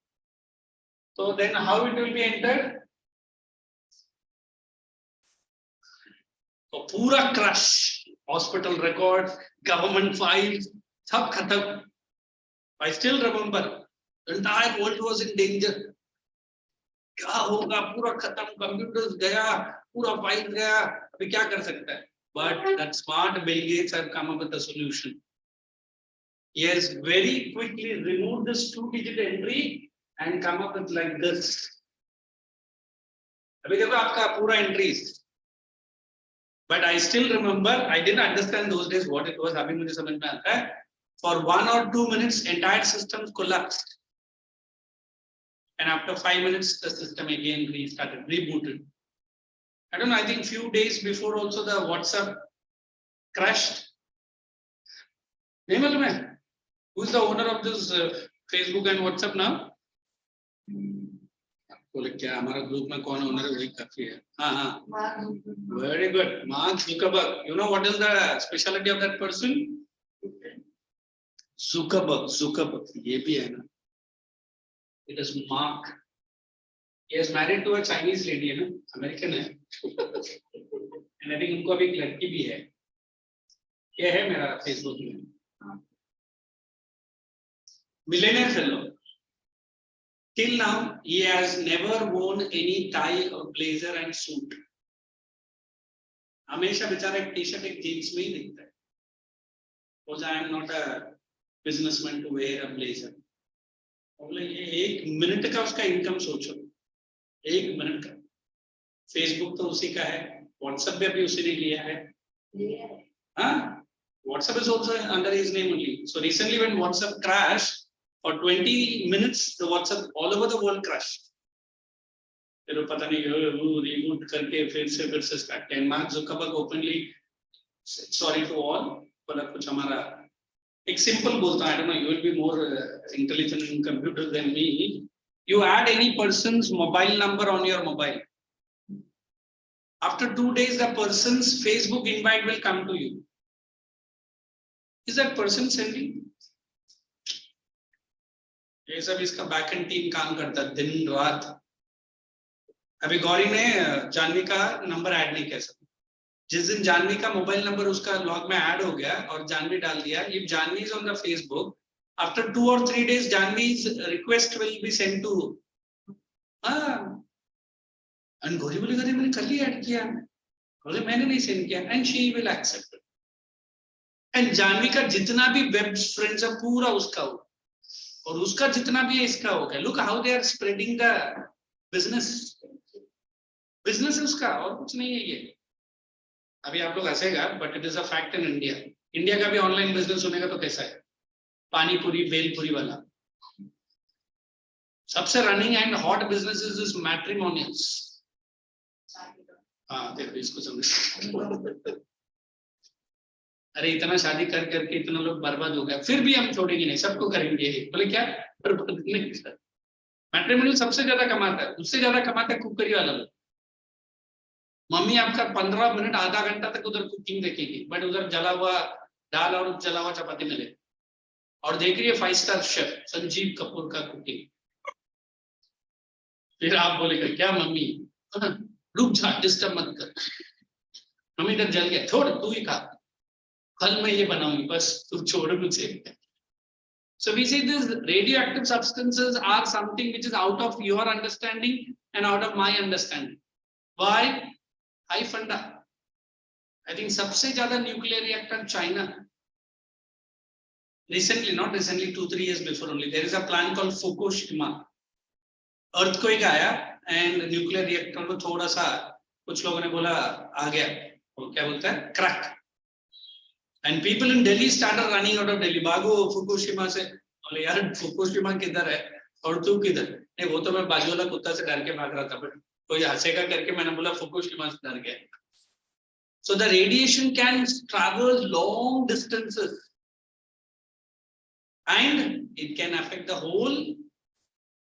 so then how it will be entered? तो पूरा crush, hospital records, government files, सब खत्म. I still remember the entire world was in danger. क्या होगा, पूरा खत्म, कंप्यूटर्स गया, पूरा फाइल गया, अभी क्या कर सकता है? But that smart Bill Gates have come up with a solution. He has very quickly removed this 2-digit entry and come up with like this. अभी देखो आपका पूरा entries. But I still remember, I didn't understand those days what it was. अभी मुझे समझ में आता है. For 1 or 2 minutes, entire system collapsed. And after 5 minutes, the system again restarted, rebooted. I don't know, I think few days before also the WhatsApp crashed. नहीं मालूम है? Who is the owner of this Facebook and WhatsApp now? बोले क्या हमारा group में कौन owner है वही काफी है. हाँ, very good. Mark Zuckerberg. You know what is the specialty of that person? Zuckerberg. ये भी है ना? It is Mark. He is married to a Chinese lady, है ना? American है. And I think उनको अभी एक लड़की भी है. ये है मेरा Facebook में. Millionaire fellow. Till now, he has never worn any tie or blazer and suit. हमेशा बेचारा एक टी-शर्ट एक जीन्स में ही दिखता है. Because I am not a businessman to wear a blazer. बोले ये 1 मिनट का उसका इनकम सोचो, 1 मिनट का. फेसबुक तो उसी का है, व्हाट्सएप भी अभी उसी ने लिया है. हाँ, WhatsApp is also under his name only. So recently when WhatsApp crashed, for 20 minutes the WhatsApp all over the world crashed. फिर वो पता नहीं वो reboot करके फिर से start किया. Mark Zuckerberg openly sorry to all, बोला कुछ हमारा एक simple बोलता है, I don't know, you will be more intelligent in computer than me. You add any person's mobile number on your mobile. After 2 days, the person's Facebook invite will come to you. Is that person sending? ये सब इसका back and team काम करता है दिन रात. अभी गौरी ने जानवी का नंबर ऐड नहीं किया. जिस दिन जानवी का मोबाइल नंबर उसका लॉग में ऐड हो गया और जानवी डाल दिया, if Janvi is on the Facebook, after 2 or 3 days Janvi's request will be sent to and Gauri बोली मैंने कल ही ऐड किया. बोले मैंने नहीं सेंड किया, and she will accept it. And Janvi का जितना भी वेब फ्रेंड्स है पूरा उसका हो और उसका जितना भी है इसका हो गया. Look how they are spreading the business. Business है उसका और कुछ नहीं है ये. अभी आप लोग हंसेगा but it is a fact in India. India का भी ऑनलाइन बिजनेस होने का तो कैसा है? पानी पूरी भेलपुरी वाला. सबसे running and hot businesses is matrimonials. हाँ देखो इसको समझ. अरे इतना शादी कर करके इतना लोग बर्बाद हो गया, फिर भी हम छोड़ेंगे नहीं, सबको करेंगे. बोले क्या बर्बाद नहीं. मैट्रिमोनियल सबसे ज्यादा कमाता है, उससे ज्यादा कमाता है कुकरी वाला लोग. मम्मी आपका 15 मिनट आधा घंटा तक उधर कुकिंग देखेगी बट उधर जला हुआ दाल और जला हुआ चपाती मिले. और देख रही है 5 स्टार शेफ संजीव कपूर का कुकिंग. फिर आप बोलेगा क्या मम्मी रुक जा डिस्टर्ब मत कर, मम्मी इधर जल गया छोड़ तू ही खा, कल मैं ये बनाऊंगी बस तू छोड़ मुझे. So we say these radioactive substances are something which is out of your understanding and out of my understanding. Why? High funda. I think सबसे ज्यादा nuclear reactor China. Recently, not recently, 2-3 years before only, there is a plant called Fukushima. Earthquake आया and nuclear reactor को थोड़ा सा कुछ लोगों ने बोला आ गया, वो क्या बोलता है crack. And people in Delhi started running out of Delhi. भागो Fukushima से. बोले यार Fukushima किधर है और तू किधर? नहीं वो तो मैं बाजू वाला कुत्ता से डर के भाग रहा था बट कोई हंसेगा करके मैंने बोला Fukushima से डर गया. So the radiation can travel long distances and it can affect the whole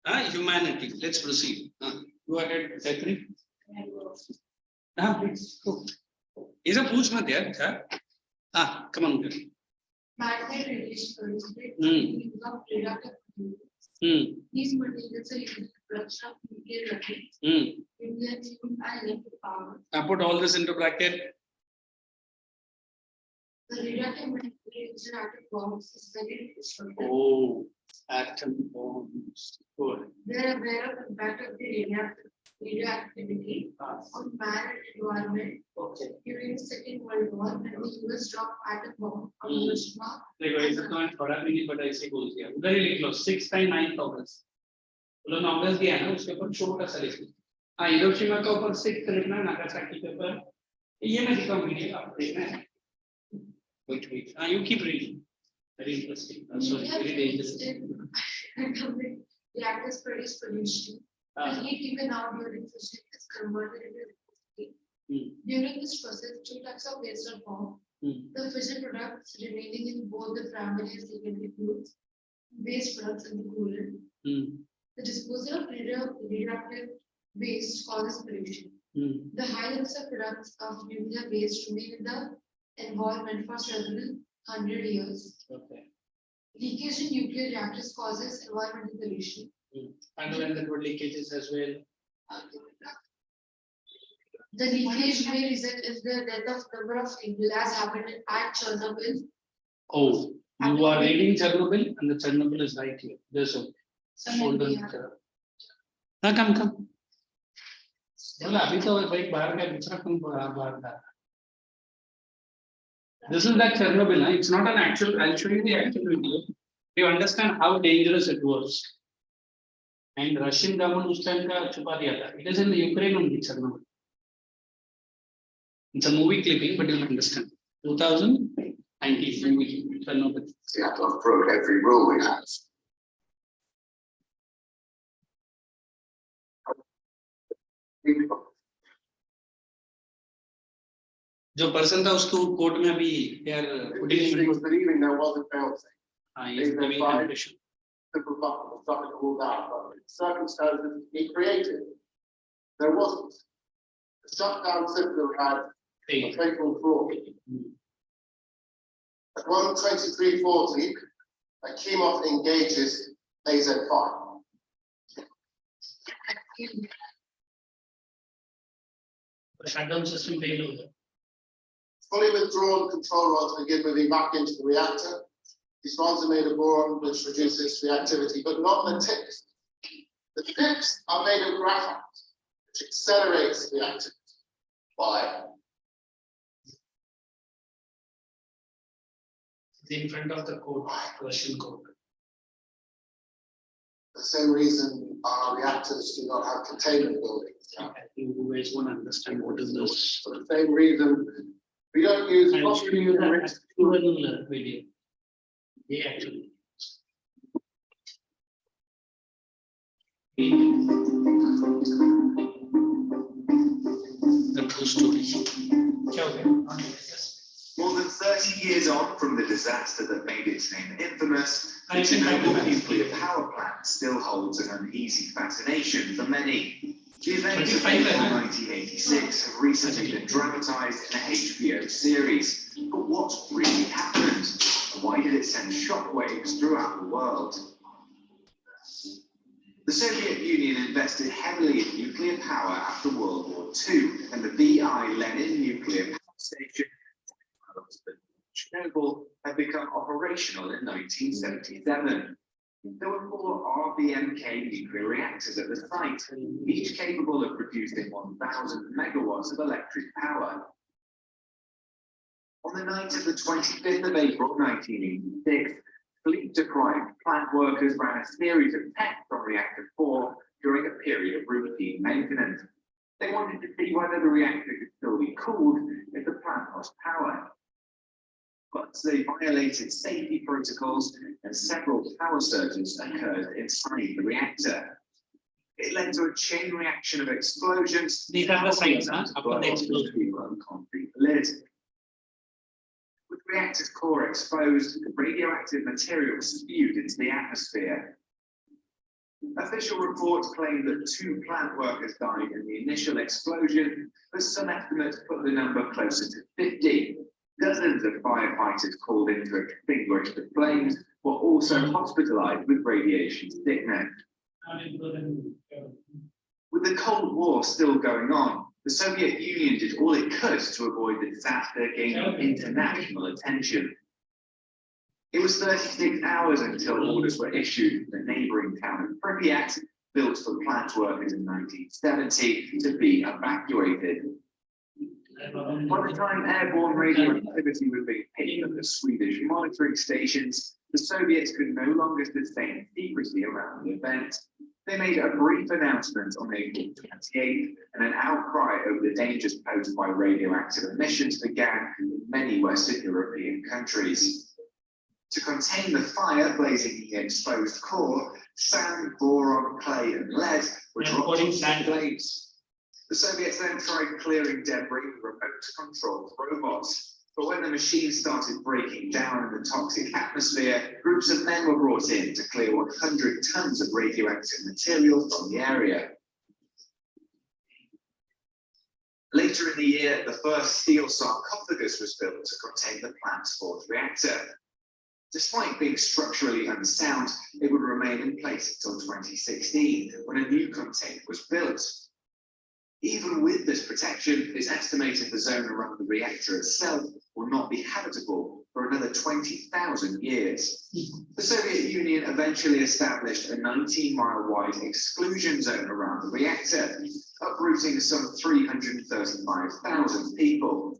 humanity. Let's proceed. Go ahead, Secretary. Please. ये सब पूछ मत यार. Come on. Magnet radiation produced of radioactive these materials are used in the production of nuclear weapons, nuclear fuel, and electric power. I put all this into bracket. The radioactive material is an atom bombs is very destructive. Oh, atom bombs. Good. They are aware of the impact of the radioactivity on man and environment. Okay. During the Second World War, when the US dropped atom bomb on Hiroshima. देखो ऐसा तो मैं थोड़ा भी नहीं पता ऐसे बोल दिया. उधर ही लिख लो 6th and 9th August. उन्होंने अगस्त दिया है ना उसके ऊपर छोटा सा लिख लो. हाँ हिरोशिमा के ऊपर 6th लिखना है, नागासाकी के ऊपर ये मैं दिखाऊं वीडियो आप देखना है. Wait. You keep reading. Very interesting. Sorry, very dangerous. Reactors produce pollution. The heat given out during fission is converted into electricity. During this process, 2 types of waste are formed. The fission products remaining in both the primary and secondary fluids, waste products and the coolant. The disposal of radioactive waste causes pollution. The high levels of products of nuclear waste remain in the environment for several hundred years. Okay. Leakage in nuclear reactors causes environmental pollution. And when the leakages as well. The leakage may result in the death of number of people as happened at Chernobyl. Oh, you are reading Chernobyl and the Chernobyl is right here. There's a folder. Come. Well, अभी तो भाई बाहर का दूसरा कौन बाहर था. This is that Chernobyl. It's not an actual. I'll show you the actual video. You understand how dangerous it was. And Russian government उस time का छुपा दिया था. It is in the Ukraine only, Chernobyl. It's a movie clipping, but you'll understand. 2019 movie Chernobyl. Yeah, I've broke every rule we have. जो person था उसको court में अभी यार He was believing there was a failsafe. ये अभी competition Simple button was something called out, but the circumstances he created, there wasn't. The shutdown system had a fatal flaw. At 1:23:40, Akimov engages AZ5. The shutdown system payload. Fully withdrawn control rods begin moving back into the reactor. These rods are made of boron, which reduces reactivity, but not the tips. The tips are made of graphite, which accelerates reactivity. Why? In front of the code, version code. The same reason our reactors do not have containment buildings. I think you guys won't understand what is this. For the same reason, we don't use. I'll show you that actual video. Yeah, actually. The true story. Okay. More than 30 years on from the disaster that made its name infamous, the I think I Chernobyl will. nuclear power plant still holds an uneasy fascination for many. The events of 25, April 1986 have recently been dramatized in a HBO series. But what really happened? And why did it send shockwaves throughout the world? The Soviet Union invested heavily in nuclear power after World War II, and the V.I. Lenin nuclear power station Chernobyl had become operational in 1977. There were 4 RBMK nuclear reactors at the site, each capable of producing 1,000 megawatts of electric power. On the night of the 25th of April 1986, sleep-deprived plant workers ran a series of tests on reactor 4 during a period of routine maintenance. They wanted to see whether the reactor could still be cooled if the plant lost power. But they violated safety protocols and several power surges occurred inside the reactor. It led to a chain reaction of explosions. These are the signs, huh? After the explosion. Concrete lid. With the reactor's core exposed, radioactive material spewed into the atmosphere. Official reports claim that 2 plant workers died in the initial explosion, but some estimates put the number closer to 50. Dozens of firefighters called in to extinguish the flames were also hospitalized with radiation sickness. With the Cold War still going on, the Soviet Union did all it could to avoid the disaster gaining international attention. It was 36 hours until orders were issued for the neighboring town of Pripyat, built for plant workers in 1970, to be evacuated. By the time airborne radioactivity was being picked up at Swedish monitoring stations, the Soviets could no longer sustain secrecy around the event. They made a brief announcement on April 28th, and an outcry over the dangers posed by radioactive emissions began in many Western European countries. To contain the fire blazing in the exposed core, sand, boron, clay, and lead were dropped into the flames. The Soviets then tried clearing debris with remote-controlled robots, but when the machines started breaking down in the toxic atmosphere, groups of men were brought in to clear 100 tons of radioactive material from the area. Later in the year, the first steel sarcophagus was built to contain the plant's 4th reactor. Despite being structurally unsound, it would remain in place until 2016, when a new container was built. Even with this protection, it's estimated the zone around the reactor itself will not be habitable for another 20,000 years. The Soviet Union eventually established a 19-mile-wide exclusion zone around the reactor, uprooting some 335,000 people.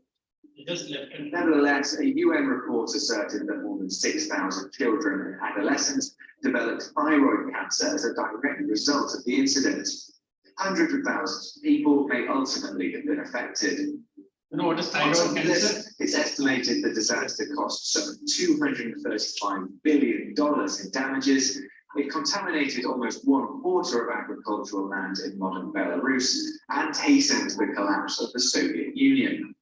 Nevertheless, a UN report asserted that more than 6,000 children and adolescents developed thyroid cancer as a direct result of the incident. Hundreds of thousands of people may ultimately have been affected. You know what is thyroid cancer? It's estimated the disaster cost some $235 billion in damages. It contaminated almost 1/4 of agricultural land in modern Belarus and hastened the collapse of the Soviet Union.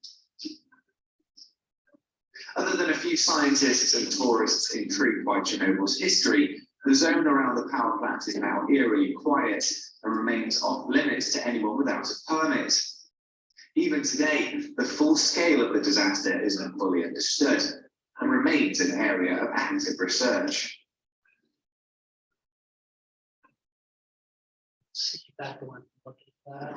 Other than a few scientists and tourists intrigued by Chernobyl's history, the zone around the power plant is now eerily quiet and remains off limits to anyone without a permit. Even today, the full scale of the disaster isn't fully understood and remains remains an area of active research. See that one. What is that?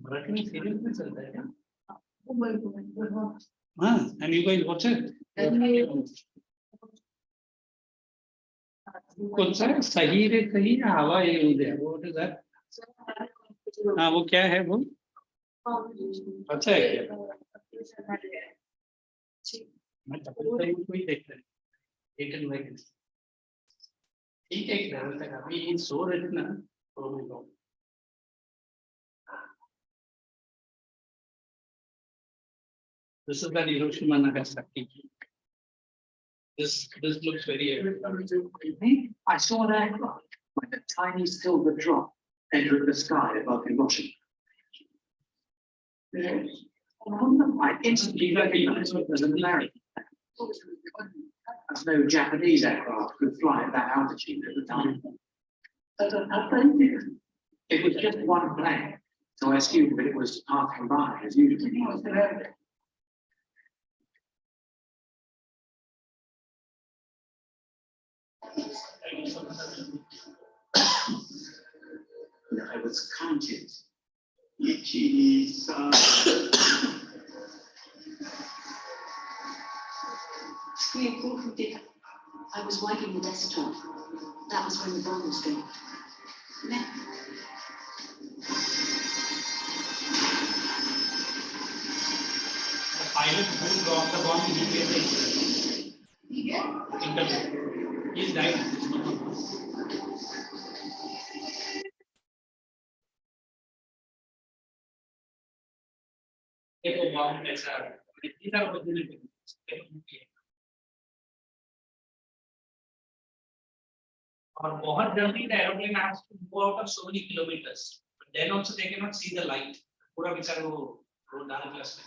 Marathi में serial में चलता है क्या? हाँ, and you guys watch it? कौन सा है? सही रे सही हवा ये उधर what is that? हाँ वो क्या है वो? अच्छा है क्या? मैं तभी कोई देख रहा है एक and like ठीक है एक लेवल तक अभी सो रहे थे ना तो this is the Hiroshima Nagasaki. This looks very. I saw an aircraft like a tiny silver drop enter the sky above Hiroshima. I instantly recognized it as an American. As no Japanese aircraft could fly at that altitude at the time. It was just one plane, so I assumed that it was passing by as usual. I was counted. Three or four from dinner. I was wiping the desktop. That was when the bomb was dropped. No. The pilot who dropped the bomb, he gave the interview. He's died. एक bomb ऐसा इतनी सारी opportunity और बहुत जल्दी the aeroplane has to go out of so many kilometers. But then also they cannot see the light. पूरा बेचारा वो डार्क ग्लास में.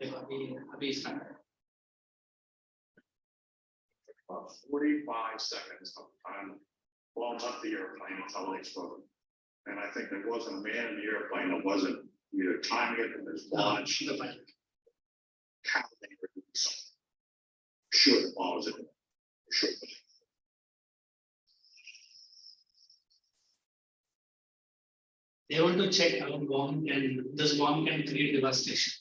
देखो अभी start. About 45 seconds of time while left the airplane until it exploded. And I think there wasn't a man in the airplane that wasn't either timing it in his watch, counting or doing something. Sure, the ball was in it. Sure. They want to check how bomb can this bomb can create devastation.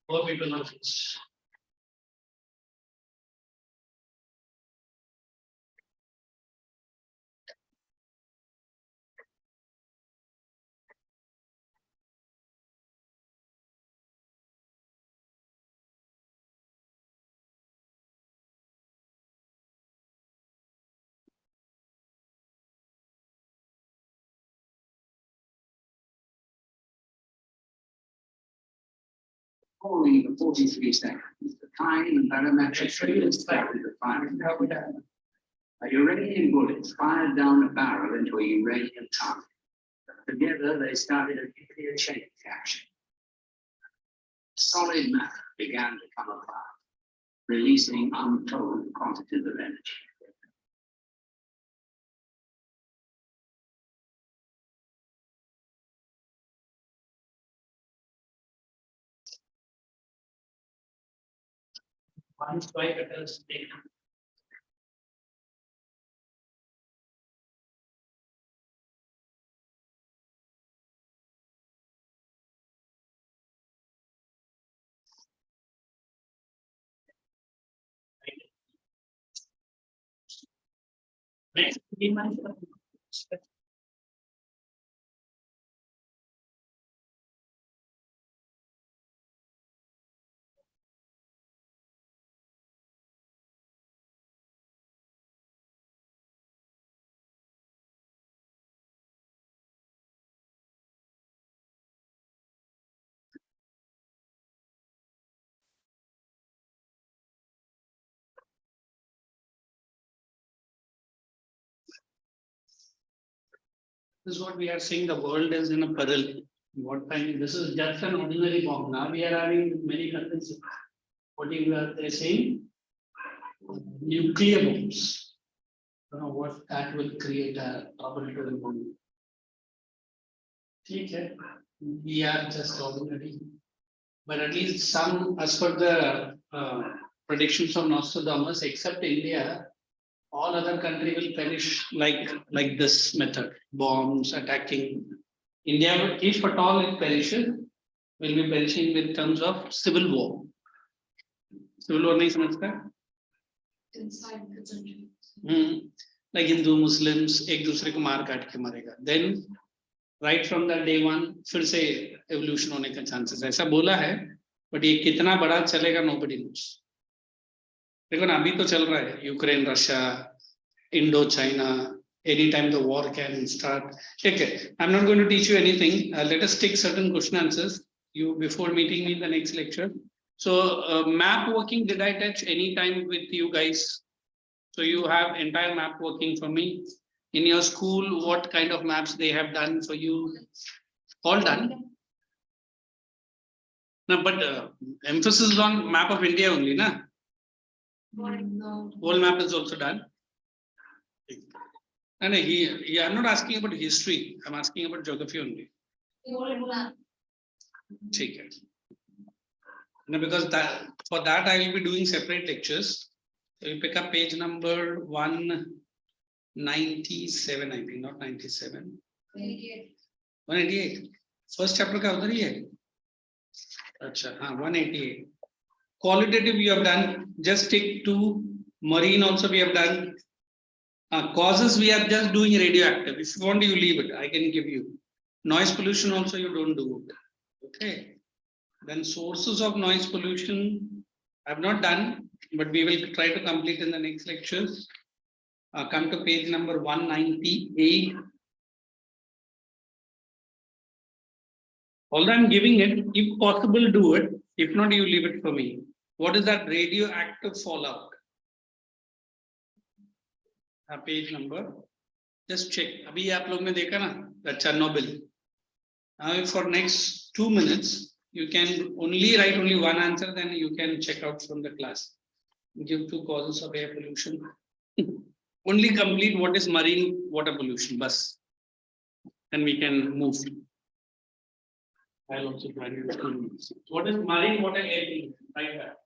Poor people are finished. Only the 43 seconds, the time and barometric figures started to fire. A uranium bullet fired down the barrel into a uranium target. Together, they started a nuclear chain reaction. Solid matter began to come apart, releasing untold quantities of energy. One strike at a stake. Next, we might. This is what we are saying, the world is in a peril. What time, this is just an ordinary bomb. Now we are having many countries. What are they saying? Nuclear bombs. I don't know what that will create a trouble to the world. Okay. We are just ordinary. but at least some, as per the predictions of Nostradamus, except India, all other country will perish like this method, bombs attacking. India, if at all it perishes, will be perishing with terms of civil war. Civil war नहीं समझता? inside the country. Like Hindu, Muslims, एक दूसरे को मार काट के मारेगा. Then right from the day one फिर से evolution होने का chances है. ऐसा बोला है, but ये कितना बड़ा चलेगा nobody knows. देखो ना अभी तो चल रहा है Ukraine Russia Indo China anytime the war can start. Okay, I'm not going to teach you anything. Let us take certain question answers you before meeting me in the next lecture. So map working, did I touch any time with you guys? So you have entire map working for me. In your school, what kind of maps they have done for you? All done. No, but emphasis is on map of India only, na? No. Whole map is also done. And I'm not asking about history. I'm asking about geography only. Take it. No, because for that I will be doing separate lectures. So you pick up page number 197, I think, not 97. 188. First chapter का उधर ही है. अच्छा, हाँ, 188. Qualitative we have done. Just take 2. Marine also we have done. Causes we are just doing radioactive. If you want, you leave it. I can give you. Noise pollution also you don't do it. Okay. Then sources of noise pollution I have not done, but we will try to complete in the next lectures. Come to page number 198. Although I'm giving it, if possible, do it. If not, you leave it for me. What is that radioactive fallout? Page number. Just check. Abhi aap log ne dekha na, the Chernobyl. Now, for next 2 minutes, you can only write only one answer, then you can check out from the class. Give 2 causes of air pollution. Only complete what is marine water pollution, bus. Then we can move. I'll also try to explain. What is marine water air pollution? Right there.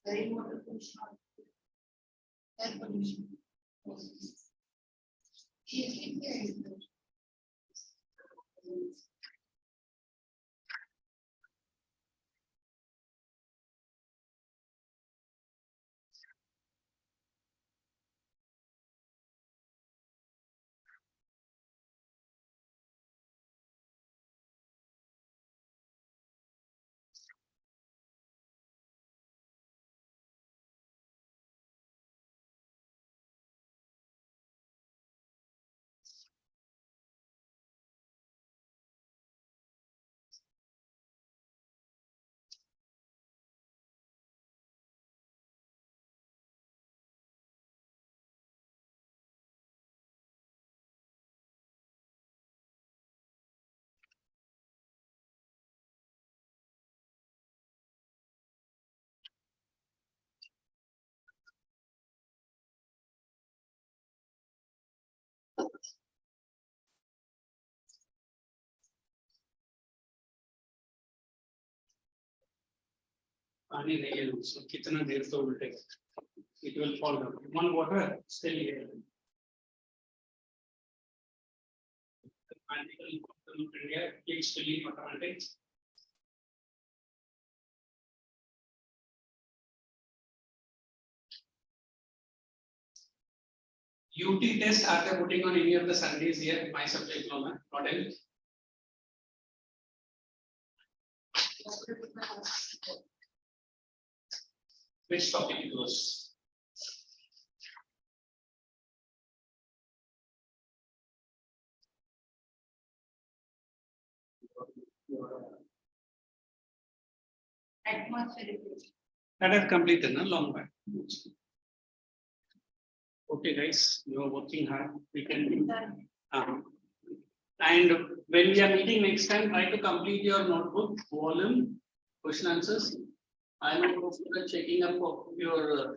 Rainwater pollution. Air pollution. पानी नहीं है उसको कितना देर तो उल्टेगा. It will fall down. One water still here. Mathematical Institute of India, PhD in mathematics. UT test are they putting on any of the Sundays here? My subject no, not any. Which topic it was? Atmospheric. That I've completed, no, long back. Okay, guys, you are working hard. We can do. And when we are meeting next time, try to complete your notebook, volume, question answers. I am also checking up of your